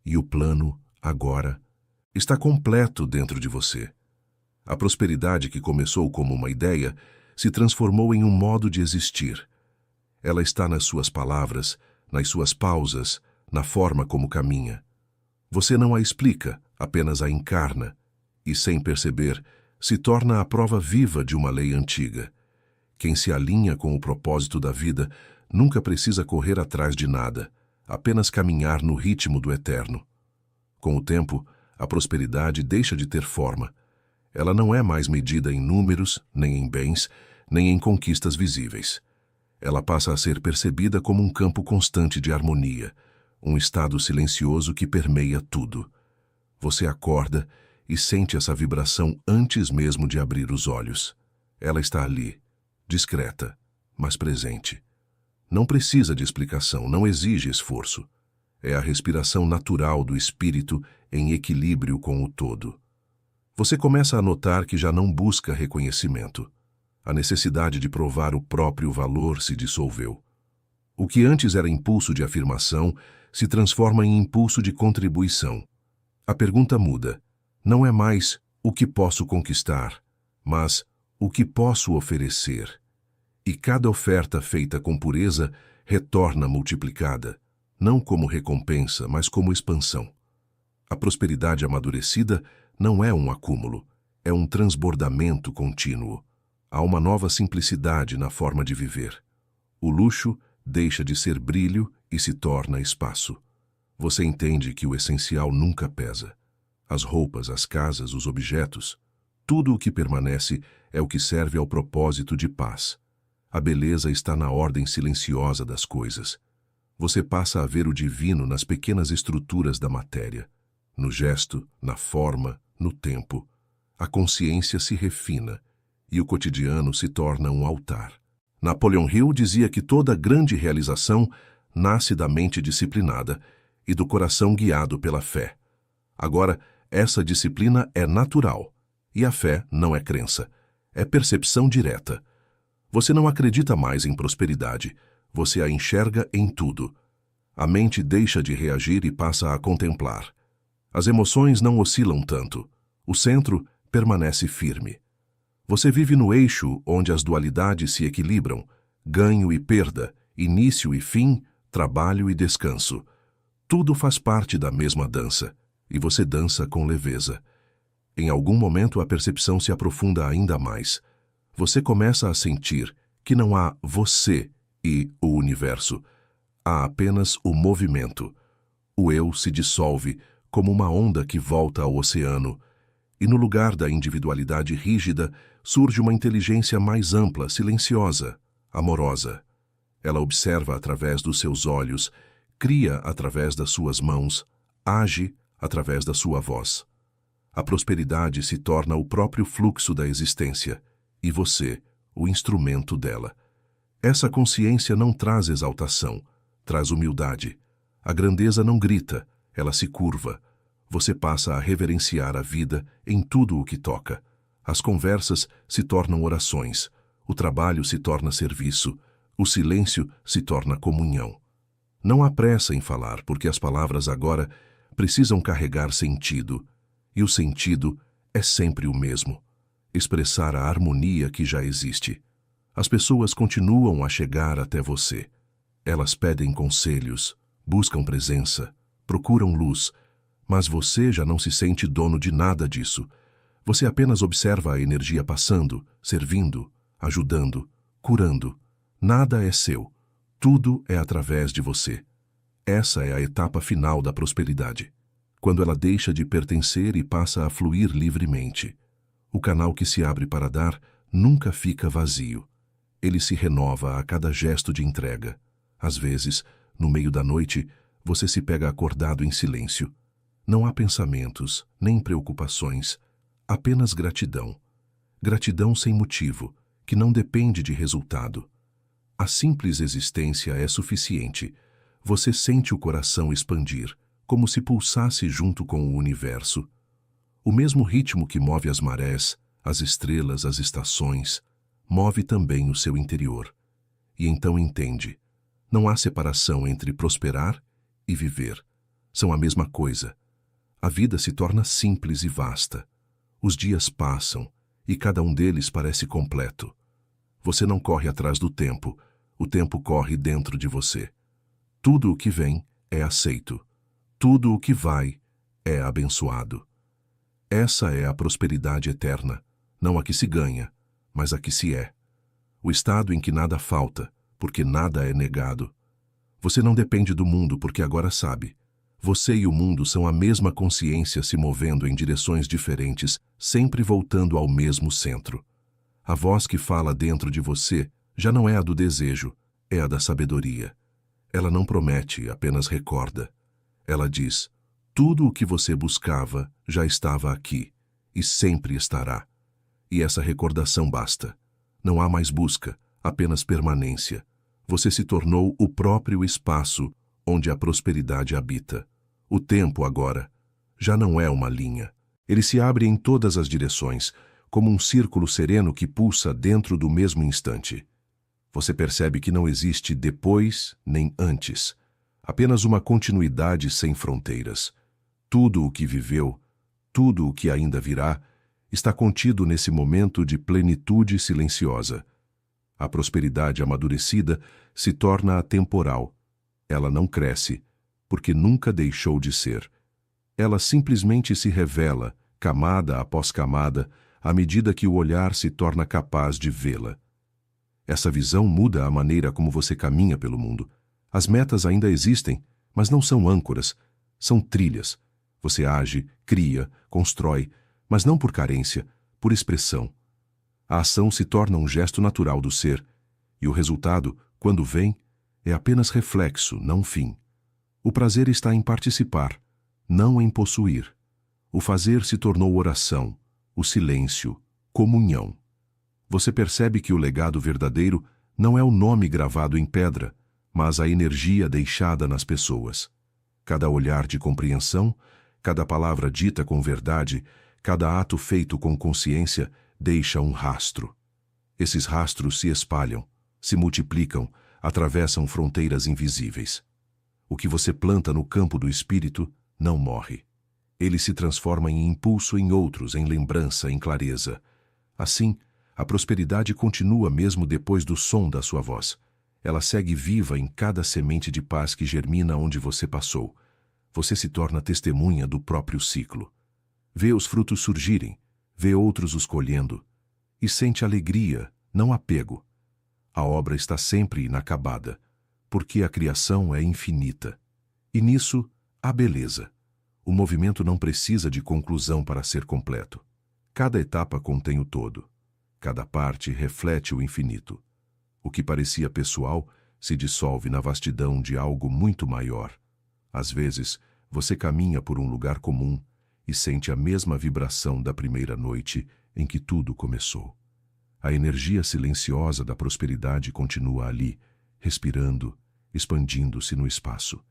E o plano, agora, está completo dentro de você. A prosperidade que começou como uma ideia se transformou em um modo de existir. Ela está nas suas palavras, nas suas pausas, na forma como caminha. Você não a explica, apenas a encarna, e sem perceber, se torna a prova viva de uma lei antiga. Quem se alinha com o propósito da vida nunca precisa correr atrás de nada, apenas caminhar no ritmo do eterno. Com o tempo, a prosperidade deixa de ter forma. Ela não é mais medida em números, nem em bens, nem em conquistas visíveis. Ela passa a ser percebida como um campo constante de harmonia, um estado silencioso que permeia tudo. Você acorda e sente essa vibração antes mesmo de abrir os olhos. Ela está ali, discreta, mas presente. Não precisa de explicação, não exige esforço. É a respiração natural do espírito em equilíbrio com o todo. Você começa a notar que já não busca reconhecimento. A necessidade de provar o próprio valor se dissolveu. O que antes era impulso de afirmação se transforma em impulso de contribuição. A pergunta muda. Não é mais o que posso conquistar, mas o que posso oferecer. E cada oferta feita com pureza retorna multiplicada, não como recompensa, mas como expansão. A prosperidade amadurecida não é um acúmulo, é um transbordamento contínuo. Há uma nova simplicidade na forma de viver. O luxo deixa de ser brilho e se torna espaço. Você entende que o essencial nunca pesa. As roupas, as casas, os objetos, tudo o que permanece é o que serve ao propósito de paz. A beleza está na ordem silenciosa das coisas. Você passa a ver o divino nas pequenas estruturas da matéria, no gesto, na forma, no tempo. A consciência se refina e o cotidiano se torna um altar. Napoleon Hill dizia que toda grande realização nasce da mente disciplinada e do coração guiado pela fé. Agora, essa disciplina é natural, e a fé não é crença, é percepção direta. Você não acredita mais em prosperidade, você a enxerga em tudo. A mente deixa de reagir e passa a contemplar. As emoções não oscilam tanto, o centro permanece firme. Você vive no eixo onde as dualidades se equilibram, ganho e perda, início e fim, trabalho e descanso. Tudo faz parte da mesma dança, e você dança com leveza. Em algum momento a percepção se aprofunda ainda mais. Você começa a sentir que não há você e o universo. Há apenas o movimento. O eu se dissolve como uma onda que volta ao oceano, e no lugar da individualidade rígida surge uma inteligência mais ampla, silenciosa, amorosa. Ela observa através dos seus olhos, cria através das suas mãos, age através da sua voz. A prosperidade se torna o próprio fluxo da existência, e você, o instrumento dela. Essa consciência não traz exaltação, traz humildade. A grandeza não grita, ela se curva. Você passa a reverenciar a vida em tudo o que toca. As conversas se tornam orações, o trabalho se torna serviço, o silêncio se torna comunhão. Não há pressa em falar, porque as palavras agora precisam carregar sentido, e o sentido é sempre o mesmo: expressar a harmonia que já existe. As pessoas continuam a chegar até você. Elas pedem conselhos, buscam presença, procuram luz, mas você já não se sente dono de nada disso. Você apenas observa a energia passando, servindo, ajudando, curando. Nada é seu. Tudo é através de você. Essa é a etapa final da prosperidade, quando ela deixa de pertencer e passa a fluir livremente. O canal que se abre para dar nunca fica vazio. Ele se renova a cada gesto de entrega. Às vezes, no meio da noite, você se pega acordado em silêncio. Não há pensamentos, nem preocupações, apenas gratidão. Gratidão sem motivo, que não depende de resultado. A simples existência é suficiente. Você sente o coração expandir, como se pulsasse junto com o universo. O mesmo ritmo que move as marés, as estrelas, as estações, move também o seu interior. E então entende: não há separação entre prosperar e viver. São a mesma coisa. A vida se torna simples e vasta. Os dias passam, e cada um deles parece completo. Você não corre atrás do tempo, o tempo corre dentro de você. Tudo o que vem é aceito. Tudo o que vai é abençoado. Essa é a prosperidade eterna, não a que se ganha, mas a que se é. O estado em que nada falta, porque nada é negado. Você não depende do mundo porque agora sabe. Você e o mundo são a mesma consciência se movendo em direções diferentes, sempre voltando ao mesmo centro. A voz que fala dentro de você já não é a do desejo, é a da sabedoria. Ela não promete, apenas recorda. Ela diz: tudo o que você buscava já estava aqui, e sempre estará. E essa recordação basta. Não há mais busca, apenas permanência. Você se tornou o próprio espaço onde a prosperidade habita. O tempo, agora, já não é uma linha. Ele se abre em todas as direções, como um círculo sereno que pulsa dentro do mesmo instante. Você percebe que não existe depois nem antes, apenas uma continuidade sem fronteiras. Tudo o que viveu, tudo o que ainda virá, está contido nesse momento de plenitude silenciosa. A prosperidade amadurecida se torna atemporal. Ela não cresce, porque nunca deixou de ser. Ela simplesmente se revela, camada após camada, à medida que o olhar se torna capaz de vê-la. Essa visão muda a maneira como você caminha pelo mundo. As metas ainda existem, mas não são âncoras, são trilhas. Você age, cria, constrói, mas não por carência, por expressão. A ação se torna um gesto natural do ser, e o resultado, quando vem, é apenas reflexo, não fim. O prazer está em participar, não em possuir. O fazer se tornou oração, o silêncio, comunhão. Você percebe que o legado verdadeiro não é o nome gravado em pedra, mas a energia deixada nas pessoas. Cada olhar de compreensão, cada palavra dita com verdade, cada ato feito com consciência deixa um rastro. Esses rastros se espalham, se multiplicam, atravessam fronteiras invisíveis. O que você planta no campo do espírito não morre. Ele se transforma em impulso em outros, em lembrança, em clareza. Assim, a prosperidade continua mesmo depois do som da sua voz. Ela segue viva em cada semente de paz que germina onde você passou. Você se torna testemunha do próprio ciclo. Vê os frutos surgirem, vê outros os colhendo, e sente alegria, não apego. A obra está sempre inacabada, porque a criação é infinita. E nisso, há beleza. O movimento não precisa de conclusão para ser completo. Cada etapa contém o todo. Cada parte reflete o infinito. O que parecia pessoal se dissolve na vastidão de algo muito maior. Às vezes, você caminha por um lugar comum e sente a mesma vibração da primeira noite em que tudo começou. A energia silenciosa da prosperidade continua ali, respirando, expandindo-se no espaço.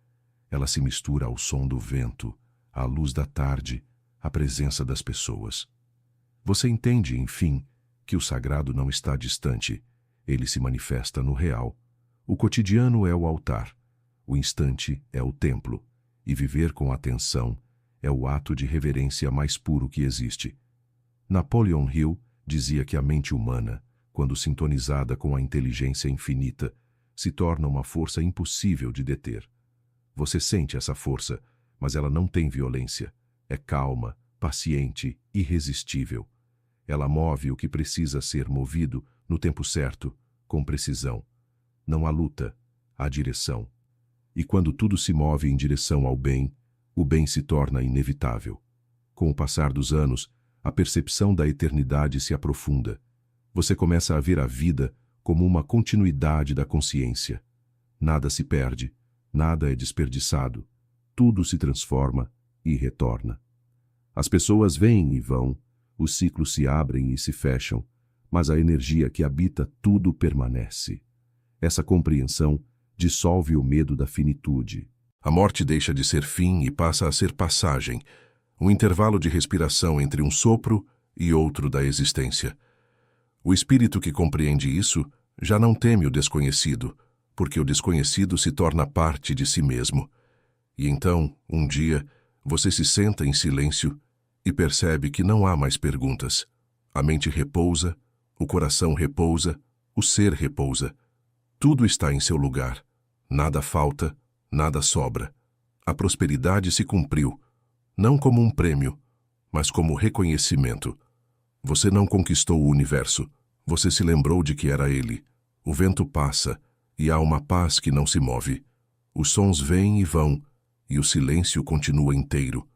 Ela se mistura ao som do vento, à luz da tarde, à presença das pessoas. Você entende, enfim, que o sagrado não está distante, ele se manifesta no real. O cotidiano é o altar, o instante é o templo, e viver com atenção é o ato de reverência mais puro que existe. Napoleon Hill dizia que a mente humana, quando sintonizada com a inteligência infinita, se torna uma força impossível de deter. Você sente essa força, mas ela não tem violência. É calma, paciente, irresistível. Ela move o que precisa ser movido no tempo certo, com precisão. Não há luta, há direção. E quando tudo se move em direção ao bem, o bem se torna inevitável. Com o passar dos anos, a percepção da eternidade se aprofunda. Você começa a ver a vida como uma continuidade da consciência. Nada se perde, nada é desperdiçado. Tudo se transforma e retorna. As pessoas vêm e vão, os ciclos se abrem e se fecham, mas a energia que habita tudo permanece. Essa compreensão dissolve o medo da finitude. A morte deixa de ser fim e passa a ser passagem, um intervalo de respiração entre um sopro e outro da existência. O espírito que compreende isso já não teme o desconhecido, porque o desconhecido se torna parte de si mesmo. E então, um dia, você se senta em silêncio e percebe que não há mais perguntas. A mente repousa, o coração repousa, o ser repousa. Tudo está em seu lugar. Nada falta, nada sobra. A prosperidade se cumpriu, não como um prêmio, mas como reconhecimento. Você não conquistou o universo, você se lembrou de que era ele. O vento passa, e há uma paz que não se move. Os sons vêm e vão, e o silêncio continua inteiro.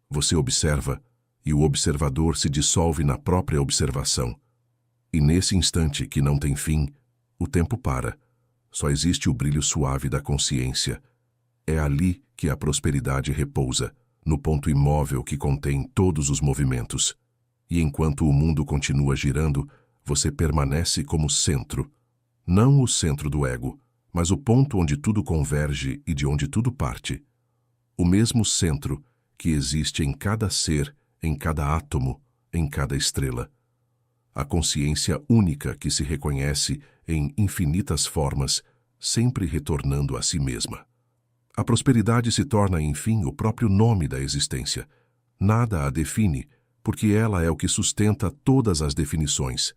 Você observa, e o observador se dissolve na própria observação. E nesse instante que não tem fim, o tempo para. Só existe o brilho suave da consciência. É ali que a prosperidade repousa, no ponto imóvel que contém todos os movimentos. E enquanto o mundo continua girando, você permanece como centro. Não o centro do ego, mas o ponto onde tudo converge e de onde tudo parte. O mesmo centro que existe em cada ser, em cada átomo, em cada estrela. A consciência única que se reconhece em infinitas formas, sempre retornando a si mesma. A prosperidade se torna, enfim, o próprio nome da existência. Nada a define, porque ela é o que sustenta todas as definições.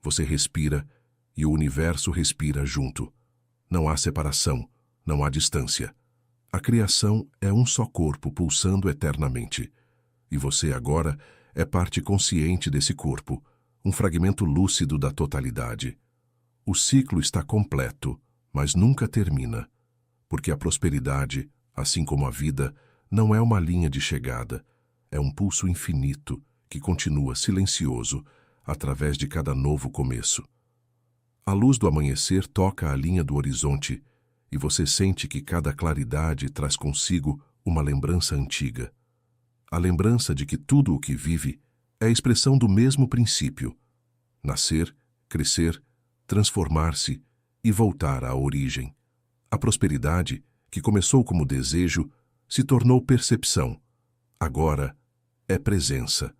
Você respira e o universo respira junto. Não há separação, não há distância. A criação é um só corpo pulsando eternamente. E você agora é parte consciente desse corpo, um fragmento lúcido da totalidade. O ciclo está completo, mas nunca termina, porque a prosperidade, assim como a vida, não é uma linha de chegada, é um pulso infinito que continua silencioso através de cada novo começo. A luz do amanhecer toca a linha do horizonte e você sente que cada claridade traz consigo uma lembrança antiga. A lembrança de que tudo o que vive é a expressão do mesmo princípio: nascer, crescer, transformar-se e voltar à origem. A prosperidade, que começou como desejo, se tornou percepção. Agora é presença.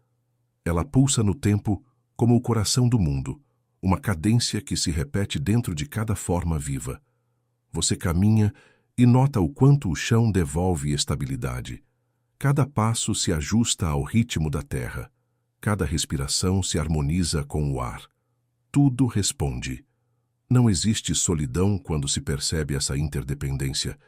Ela pulsa no tempo como o coração do mundo, uma cadência que se repete dentro de cada forma viva. Você caminha e nota o quanto o chão devolve estabilidade. Cada passo se ajusta ao ritmo da terra. Cada respiração se harmoniza com o ar. Tudo responde. Não existe solidão quando se percebe essa interdependência.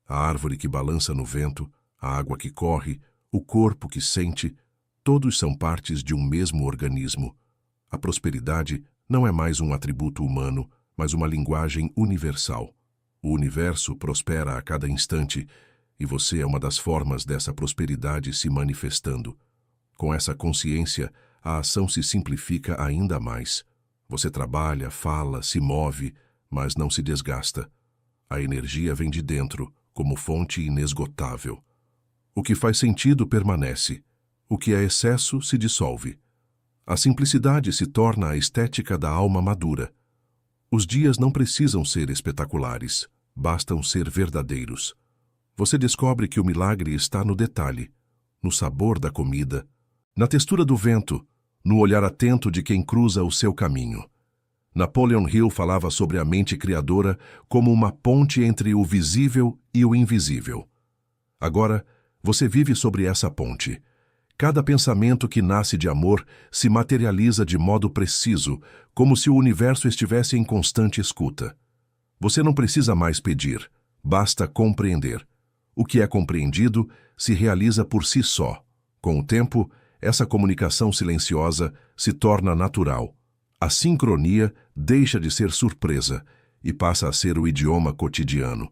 A árvore que balança no vento, a água que corre, o corpo que sente, todos são partes de um mesmo organismo. A prosperidade não é mais um atributo humano, mas uma linguagem universal. O universo prospera a cada instante, e você é uma das formas dessa prosperidade se manifestando. Com essa consciência, a ação se simplifica ainda mais. Você trabalha, fala, se move, mas não se desgasta. A energia vem de dentro, como fonte inesgotável. O que faz sentido permanece. O que é excesso se dissolve. A simplicidade se torna a estética da alma madura. Os dias não precisam ser espetaculares, bastam ser verdadeiros. Você descobre que o milagre está no detalhe, no sabor da comida, na textura do vento, no olhar atento de quem cruza o seu caminho. Napoleon Hill falava sobre a mente criadora como uma ponte entre o visível e o invisível. Agora, você vive sobre essa ponte. Cada pensamento que nasce de amor se materializa de modo preciso, como se o universo estivesse em constante escuta. Você não precisa mais pedir, basta compreender. O que é compreendido se realiza por si só. Com o tempo, essa comunicação silenciosa se torna natural. A sincronia deixa de ser surpresa e passa a ser o idioma cotidiano.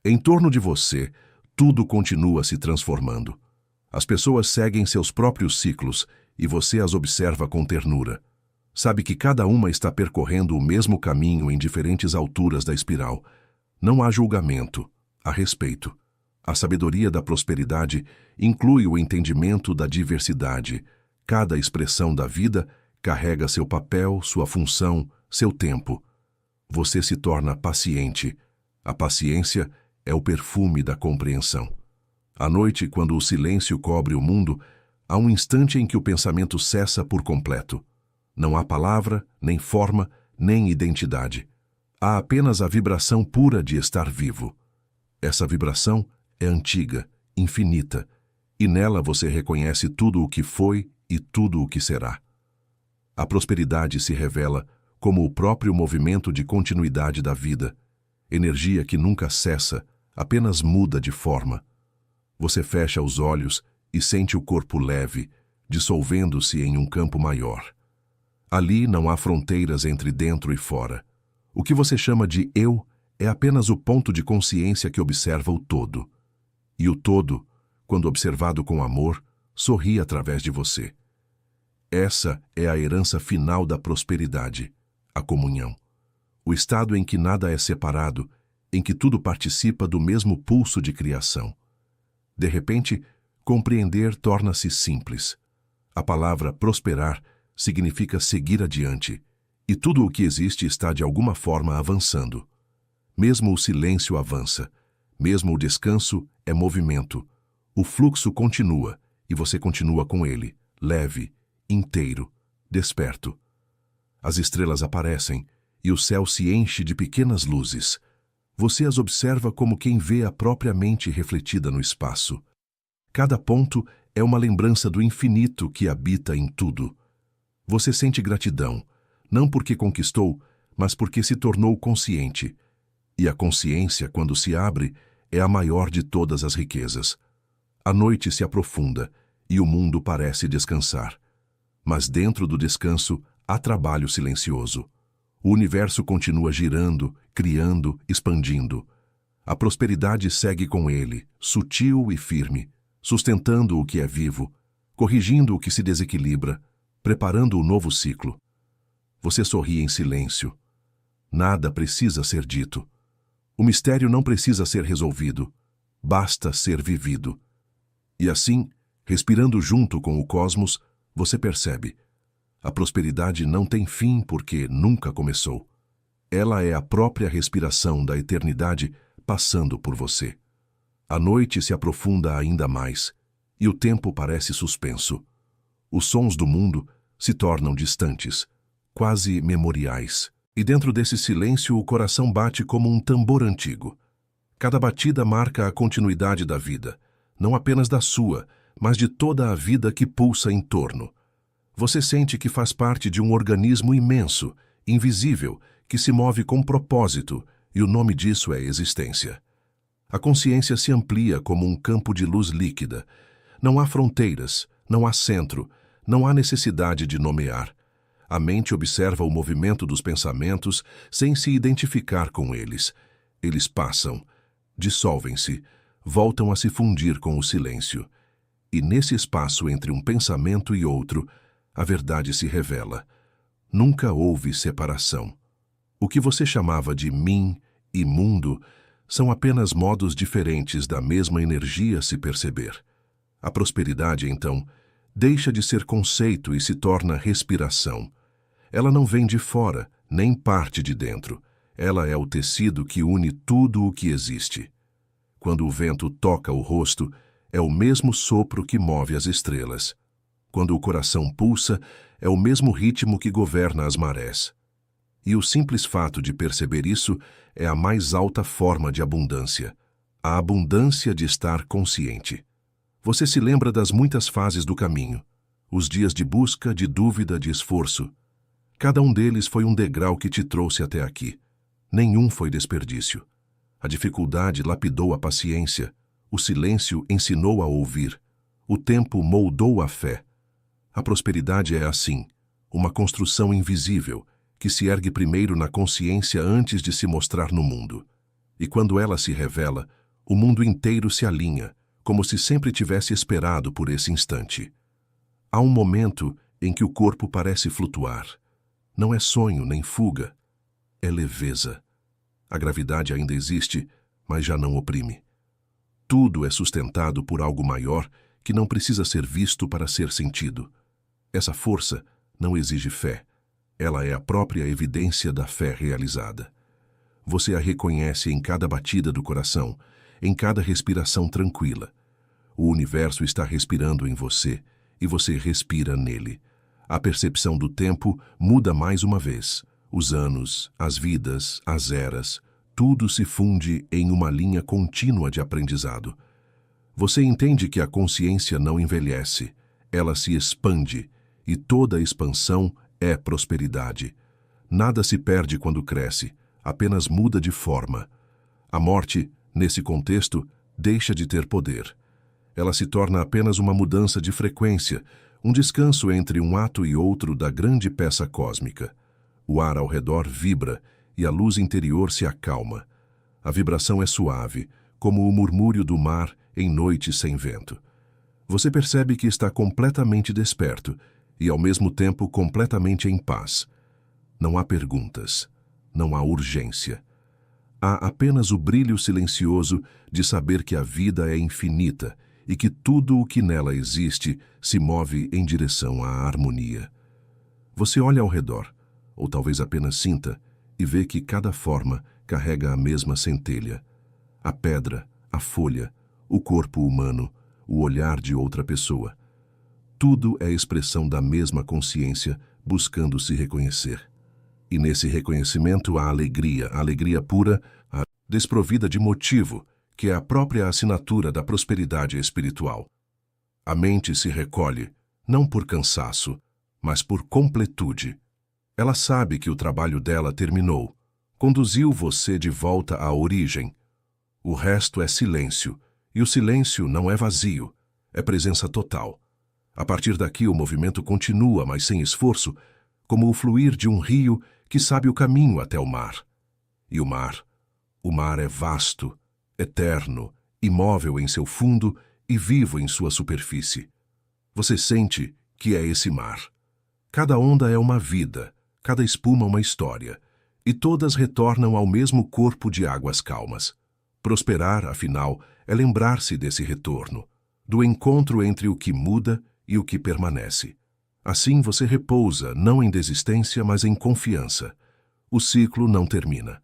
Em torno de você, tudo continua se transformando. As pessoas seguem seus próprios ciclos e você as observa com ternura. Sabe que cada uma está percorrendo o mesmo caminho em diferentes alturas da espiral. Não há julgamento, há respeito. A sabedoria da prosperidade inclui o entendimento da diversidade. Cada expressão da vida carrega seu papel, sua função, seu tempo. Você se torna paciente. A paciência é o perfume da compreensão. À noite, quando o silêncio cobre o mundo, há um instante em que o pensamento cessa por completo. Não há palavra, nem forma, nem identidade. Há apenas a vibração pura de estar vivo. Essa vibração é antiga, infinita, e nela você reconhece tudo o que foi e tudo o que será. A prosperidade se revela como o próprio movimento de continuidade da vida, energia que nunca cessa, apenas muda de forma. Você fecha os olhos e sente o corpo leve, dissolvendo-se em um campo maior. Ali não há fronteiras entre dentro e fora. O que você chama de eu é apenas o ponto de consciência que observa o todo. E o todo, quando observado com amor, sorri através de você. Essa é a herança final da prosperidade, a comunhão. O estado em que nada é separado, em que tudo participa do mesmo pulso de criação. De repente, compreender torna-se simples. A palavra prosperar significa seguir adiante, e tudo o que existe está de alguma forma avançando. Mesmo o silêncio avança, mesmo o descanso é movimento. O fluxo continua, e você continua com ele, leve, inteiro, desperto. As estrelas aparecem, e o céu se enche de pequenas luzes. Você as observa como quem vê a própria mente refletida no espaço. Cada ponto é uma lembrança do infinito que habita em tudo. Você sente gratidão, não porque conquistou, mas porque se tornou consciente. E a consciência, quando se abre, é a maior de todas as riquezas. A noite se aprofunda e o mundo parece descansar. Mas dentro do descanso há trabalho silencioso. O universo continua girando, criando, expandindo. A prosperidade segue com ele, sutil e firme, sustentando o que é vivo, corrigindo o que se desequilibra, preparando o novo ciclo. Você sorri em silêncio. Nada precisa ser dito. O mistério não precisa ser resolvido. Basta ser vivido. E assim, respirando junto com o cosmos, você percebe: a prosperidade não tem fim porque nunca começou. Ela é a própria respiração da eternidade passando por você. A noite se aprofunda ainda mais, e o tempo parece suspenso. Os sons do mundo se tornam distantes, quase memoriais. E dentro desse silêncio o coração bate como um tambor antigo. Cada batida marca a continuidade da vida, não apenas da sua, mas de toda a vida que pulsa em torno. Você sente que faz parte de um organismo imenso, invisível, que se move com propósito, e o nome disso é existência. A consciência se amplia como um campo de luz líquida. Não há fronteiras, não há centro, não há necessidade de nomear. A mente observa o movimento dos pensamentos sem se identificar com eles. Eles passam, dissolvem-se, voltam a se fundir com o silêncio. E nesse espaço entre um pensamento e outro, a verdade se revela. Nunca houve separação. O que você chamava de mim e mundo são apenas modos diferentes da mesma energia se perceber. A prosperidade, então, deixa de ser conceito e se torna respiração. Ela não vem de fora, nem parte de dentro. Ela é o tecido que une tudo o que existe. Quando o vento toca o rosto, é o mesmo sopro que move as estrelas. Quando o coração pulsa, é o mesmo ritmo que governa as marés. E o simples fato de perceber isso é a mais alta forma de abundância. A abundância de estar consciente. Você se lembra das muitas fases do caminho. Os dias de busca, de dúvida, de esforço. Cada um deles foi um degrau que te trouxe até aqui. Nenhum foi desperdício. A dificuldade lapidou a paciência. O silêncio ensinou a ouvir. O tempo moldou a fé. A prosperidade é assim, uma construção invisível, que se ergue primeiro na consciência antes de se mostrar no mundo. E quando ela se revela, o mundo inteiro se alinha, como se sempre tivesse esperado por esse instante. Há um momento em que o corpo parece flutuar. Não é sonho nem fuga, é leveza. A gravidade ainda existe, mas já não oprime. Tudo é sustentado por algo maior que não precisa ser visto para ser sentido. Essa força não exige fé. Ela é a própria evidência da fé realizada. Você a reconhece em cada batida do coração, em cada respiração tranquila. O universo está respirando em você e você respira nele. A percepção do tempo muda mais uma vez. Os anos, as vidas, as eras, tudo se funde em uma linha contínua de aprendizado. Você entende que a consciência não envelhece, ela se expande, e toda expansão é prosperidade. Nada se perde quando cresce, apenas muda de forma. A morte, nesse contexto, deixa de ter poder. Ela se torna apenas uma mudança de frequência, um descanso entre um ato e outro da grande peça cósmica. O ar ao redor vibra e a luz interior se acalma. A vibração é suave, como o murmúrio do mar em noite sem vento. Você percebe que está completamente desperto e, ao mesmo tempo, completamente em paz. Não há perguntas, não há urgência. Há apenas o brilho silencioso de saber que a vida é infinita e que tudo o que nela existe se move em direção à harmonia. Você olha ao redor, ou talvez apenas sinta, e vê que cada forma carrega a mesma centelha. A pedra, a folha, o corpo humano, o olhar de outra pessoa. Tudo é expressão da mesma consciência buscando se reconhecer. E nesse reconhecimento há a alegria pura, a desprovida de motivo, que é a própria assinatura da prosperidade espiritual. A mente se recolhe, não por cansaço, mas por completude. Ela sabe que o trabalho dela terminou, conduziu você de volta à origem. O resto é silêncio, e o silêncio não é vazio, é presença total. A partir daqui o movimento continua, mas sem esforço, como o fluir de um rio que sabe o caminho até o mar. E o mar é vasto, eterno, imóvel em seu fundo e vivo em sua superfície. Você sente que é esse mar. Cada onda é uma vida, cada espuma uma história, e todas retornam ao mesmo corpo de águas calmas. Prosperar, afinal, é lembrar-se desse retorno, do encontro entre o que muda e o que permanece. Assim você repousa, não em desistência, mas em confiança. O ciclo não termina.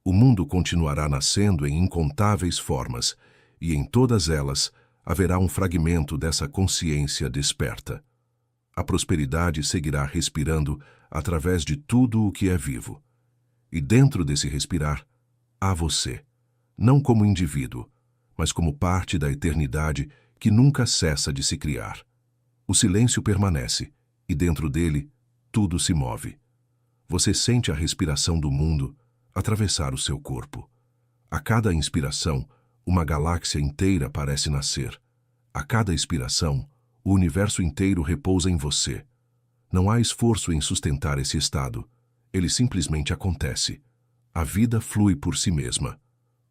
O mundo continuará nascendo em incontáveis formas, e em todas elas haverá um fragmento dessa consciência desperta. A prosperidade seguirá respirando através de tudo o que é vivo. E dentro desse respirar, há você, não como indivíduo, mas como parte da eternidade que nunca cessa de se criar. O silêncio permanece, e dentro dele, tudo se move. Você sente a respiração do mundo atravessar o seu corpo. A cada inspiração, uma galáxia inteira parece nascer. A cada expiração, o universo inteiro repousa em você. Não há esforço em sustentar esse estado. Ele simplesmente acontece. A vida flui por si mesma.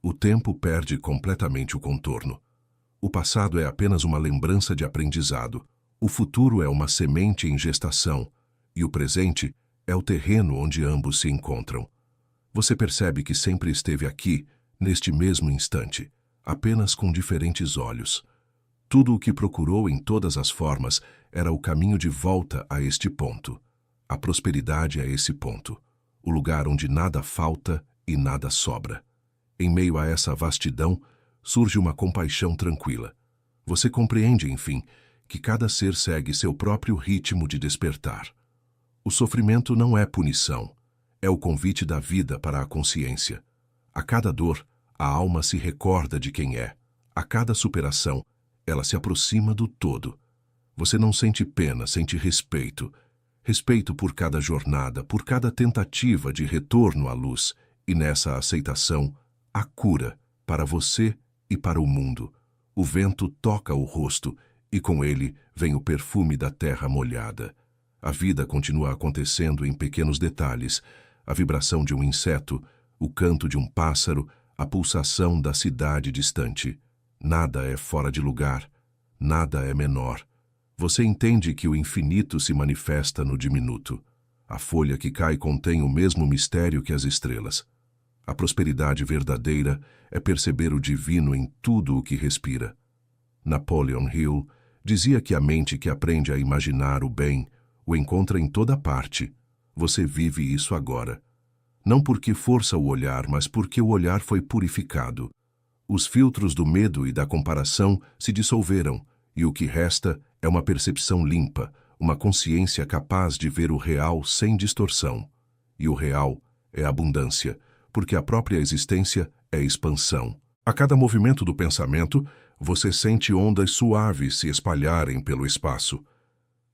O tempo perde completamente o contorno. O passado é apenas uma lembrança de aprendizado. O futuro é uma semente em gestação. E o presente é o terreno onde ambos se encontram. Você percebe que sempre esteve aqui, neste mesmo instante, apenas com diferentes olhos. Tudo o que procurou em todas as formas era o caminho de volta a este ponto. A prosperidade é esse ponto, o lugar onde nada falta e nada sobra. Em meio a essa vastidão, surge uma compaixão tranquila. Você compreende, enfim, que cada ser segue seu próprio ritmo de despertar. O sofrimento não é punição, é o convite da vida para a consciência. A cada dor, a alma se recorda de quem é. A cada superação, ela se aproxima do todo. Você não sente pena, sente respeito. Respeito por cada jornada, por cada tentativa de retorno à luz. E nessa aceitação, a cura para você e para o mundo. O vento toca o rosto e com ele vem o perfume da terra molhada. A vida continua acontecendo em pequenos detalhes. A vibração de um inseto, o canto de um pássaro, a pulsação da cidade distante. Nada é fora de lugar, nada é menor. Você entende que o infinito se manifesta no diminuto. A folha que cai contém o mesmo mistério que as estrelas. A prosperidade verdadeira é perceber o divino em tudo o que respira. Napoleon Hill dizia que a mente que aprende a imaginar o bem o encontra em toda parte. Você vive isso agora. Não porque força o olhar, mas porque o olhar foi purificado. Os filtros do medo e da comparação se dissolveram, e o que resta é uma percepção limpa, uma consciência capaz de ver o real sem distorção. E o real é abundância, porque a própria existência é expansão. A cada movimento do pensamento, você sente ondas suaves se espalharem pelo espaço.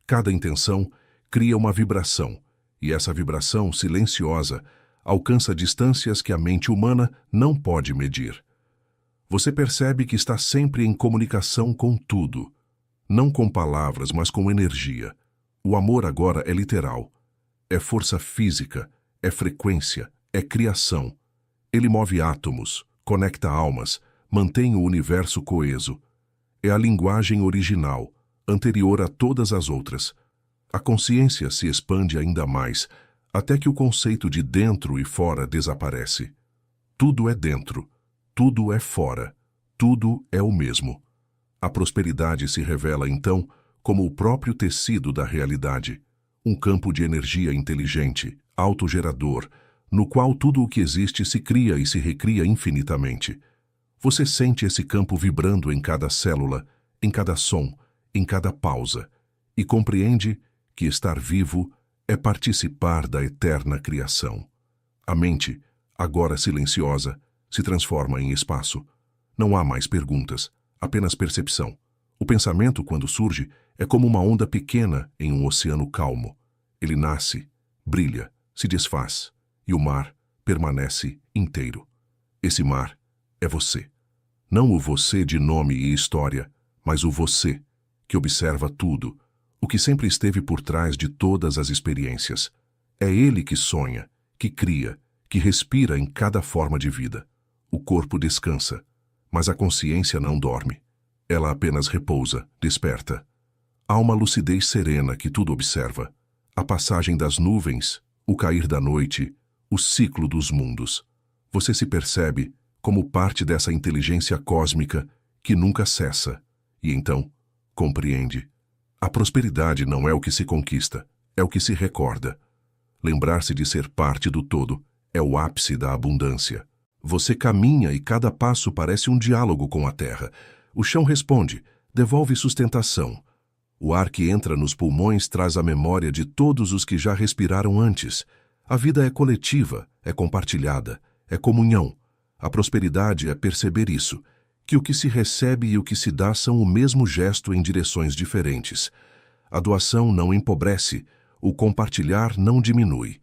Cada intenção cria uma vibração, e essa vibração silenciosa alcança distâncias que a mente humana não pode medir. Você percebe que está sempre em comunicação com tudo, não com palavras, mas com energia. O amor agora é literal. É força física, é frequência, é criação. Ele move átomos, conecta almas, mantém o universo coeso. É a linguagem original, anterior a todas as outras. A consciência se expande ainda mais, até que o conceito de dentro e fora desaparece. Tudo é dentro, tudo é fora, tudo é o mesmo. A prosperidade se revela, então, como o próprio tecido da realidade, um campo de energia inteligente, autogerador, no qual tudo o que existe se cria e se recria infinitamente. Você sente esse campo vibrando em cada célula, em cada som, em cada pausa, e compreende que estar vivo é participar da eterna criação. A mente, agora silenciosa, se transforma em espaço. Não há mais perguntas, apenas percepção. O pensamento, quando surge, é como uma onda pequena em um oceano calmo. Ele nasce, brilha, se desfaz, e o mar permanece inteiro. Esse mar é você. Não o você de nome e história, mas o você, que observa tudo, o que sempre esteve por trás de todas as experiências. É ele que sonha, que cria, que respira em cada forma de vida. O corpo descansa, mas a consciência não dorme. Ela apenas repousa, desperta. Há uma lucidez serena que tudo observa. A passagem das nuvens, o cair da noite, o ciclo dos mundos. Você se percebe como parte dessa inteligência cósmica que nunca cessa. E então, compreende. A prosperidade não é o que se conquista, é o que se recorda. Lembrar-se de ser parte do todo é o ápice da abundância. Você caminha e cada passo parece um diálogo com a terra. O chão responde, devolve sustentação. O ar que entra nos pulmões traz a memória de todos os que já respiraram antes. A vida é coletiva, é compartilhada, é comunhão. A prosperidade é perceber isso, que o que se recebe e o que se dá são o mesmo gesto em direções diferentes. A doação não empobrece, o compartilhar não diminui.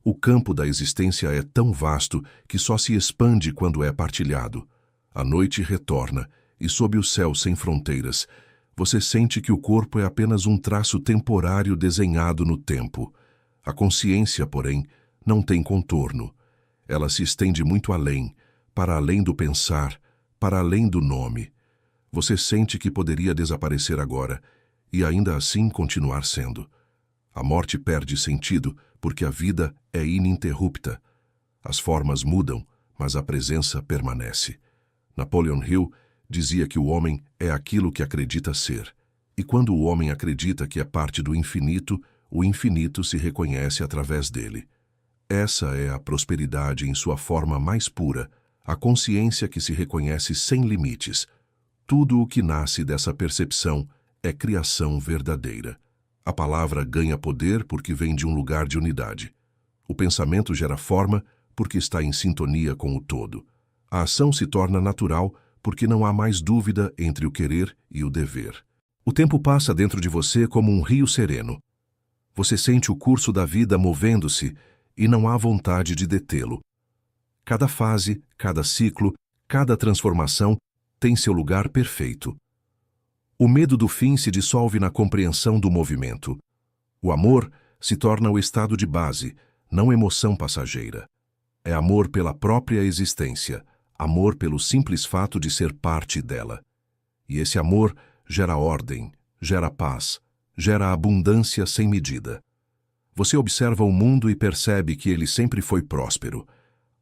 O campo da existência é tão vasto que só se expande quando é partilhado. A noite retorna, e sob o céu sem fronteiras, você sente que o corpo é apenas um traço temporário desenhado no tempo. A consciência, porém, não tem contorno. Ela se estende muito além, para além do pensar, para além do nome. Você sente que poderia desaparecer agora, e ainda assim continuar sendo. A morte perde sentido porque a vida é ininterrupta. As formas mudam, mas a presença permanece. Napoleon Hill dizia que o homem é aquilo que acredita ser. E quando o homem acredita que é parte do infinito, o infinito se reconhece através dele. Essa é a prosperidade em sua forma mais pura, a consciência que se reconhece sem limites. Tudo o que nasce dessa percepção é criação verdadeira. A palavra ganha poder porque vem de um lugar de unidade. O pensamento gera forma porque está em sintonia com o todo. A ação se torna natural porque não há mais dúvida entre o querer e o dever. O tempo passa dentro de você como um rio sereno. Você sente o curso da vida movendo-se e não há vontade de detê-lo. Cada fase, cada ciclo, cada transformação tem seu lugar perfeito. O medo do fim se dissolve na compreensão do movimento. O amor se torna o estado de base, não emoção passageira. É amor pela própria existência, amor pelo simples fato de ser parte dela. E esse amor gera ordem, gera paz, gera abundância sem medida. Você observa o mundo e percebe que ele sempre foi próspero.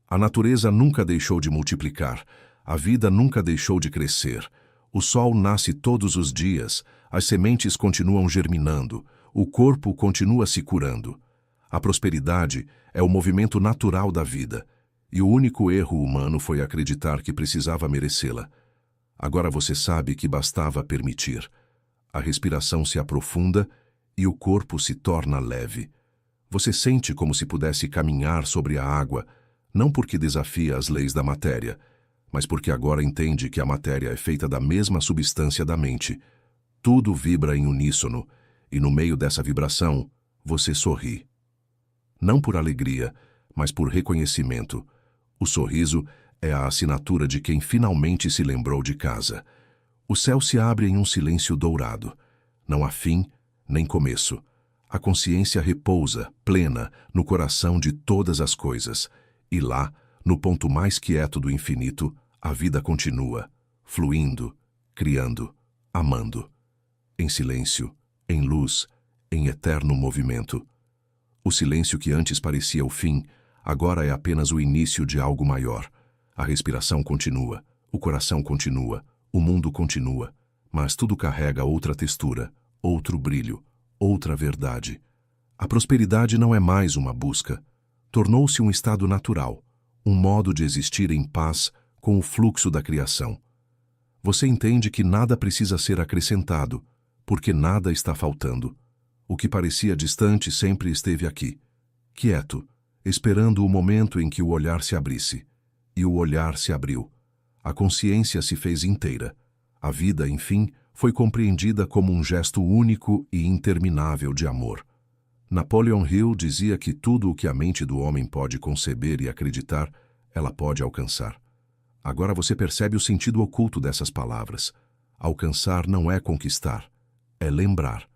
A natureza nunca deixou de multiplicar, a vida nunca deixou de crescer. O sol nasce todos os dias, as sementes continuam germinando, o corpo continua se curando. A prosperidade é o movimento natural da vida, e o único erro humano foi acreditar que precisava merecê-la. Agora você sabe que bastava permitir. A respiração se aprofunda e o corpo se torna leve. Você sente como se pudesse caminhar sobre a água, não porque desafia as leis da matéria, mas porque agora entende que a matéria é feita da mesma substância da mente. Tudo vibra em uníssono, e no meio dessa vibração, você sorri. Não por alegria, mas por reconhecimento. O sorriso é a assinatura de quem finalmente se lembrou de casa. O céu se abre em um silêncio dourado. Não há fim, nem começo. A consciência repousa, plena, no coração de todas as coisas. E lá, no ponto mais quieto do infinito, a vida continua, fluindo, criando, amando. Em silêncio, em luz, em eterno movimento. O silêncio que antes parecia o fim, agora é apenas o início de algo maior. A respiração continua, o coração continua, o mundo continua, mas tudo carrega outra textura, outro brilho, outra verdade. A prosperidade não é mais uma busca. Tornou-se um estado natural, um modo de existir em paz com o fluxo da criação. Você entende que nada precisa ser acrescentado, porque nada está faltando. O que parecia distante sempre esteve aqui, quieto, esperando o momento em que o olhar se abrisse. E o olhar se abriu. A consciência se fez inteira. A vida, enfim, foi compreendida como um gesto único e interminável de amor. Napoleon Hill dizia que tudo o que a mente do homem pode conceber e acreditar, ela pode alcançar. Agora você percebe o sentido oculto dessas palavras. Alcançar não é conquistar, é lembrar.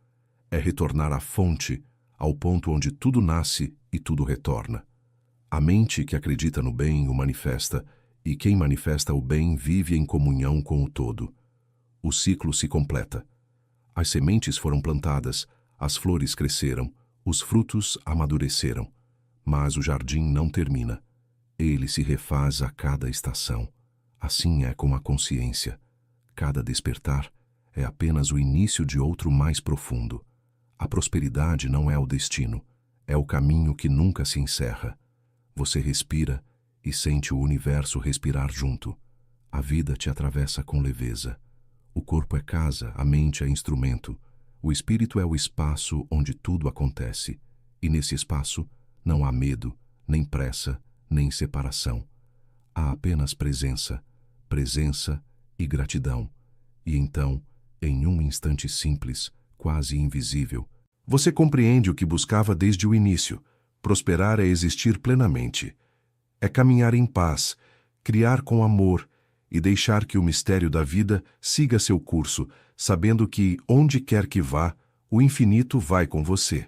É retornar à fonte, ao ponto onde tudo nasce e tudo retorna. A mente que acredita no bem o manifesta, e quem manifesta o bem vive em comunhão com o todo. O ciclo se completa. As sementes foram plantadas, as flores cresceram, os frutos amadureceram. Mas o jardim não termina. Ele se refaz a cada estação. Assim é com a consciência. Cada despertar é apenas o início de outro mais profundo. A prosperidade não é o destino, É o caminho que nunca se encerra. Você respira e sente o universo respirar junto. A vida te atravessa com leveza. O corpo é casa, a mente é instrumento. O espírito é o espaço onde tudo acontece. E nesse espaço não há medo, nem pressa, nem separação. Há apenas presença, presença e gratidão. E então, em um instante simples, quase invisível, você compreende o que buscava desde o início. Prosperar é existir plenamente. É caminhar em paz, criar com amor e deixar que o mistério da vida siga seu curso, sabendo que, onde quer que vá, o infinito vai com você.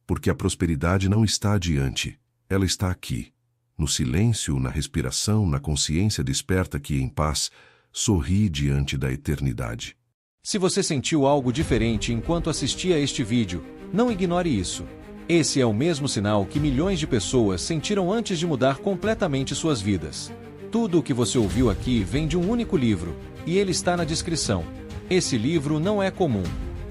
Porque a prosperidade não está adiante, ela está aqui. No silêncio, na respiração, na consciência desperta que, em paz, sorri diante da eternidade. Se você sentiu algo diferente enquanto assistia a este vídeo, não ignore isso. Esse é o mesmo sinal que milhões de pessoas sentiram antes de mudar completamente suas vidas. Tudo o que você ouviu aqui vem de um único livro, e ele está na descrição. Esse livro não é comum.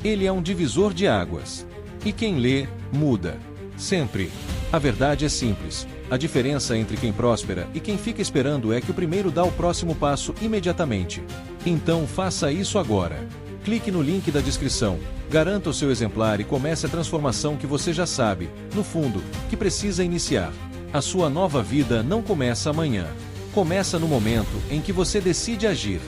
Ele é um divisor de águas. E quem lê, muda. Sempre. A verdade é simples. A diferença entre quem próspera e quem fica esperando é que o primeiro dá o próximo passo imediatamente. Então faça isso agora. Clique no link da descrição, garanta o seu exemplar e comece a transformação que você já sabe, no fundo, que precisa iniciar. A sua nova vida não começa amanhã. Começa no momento em que você decide agir.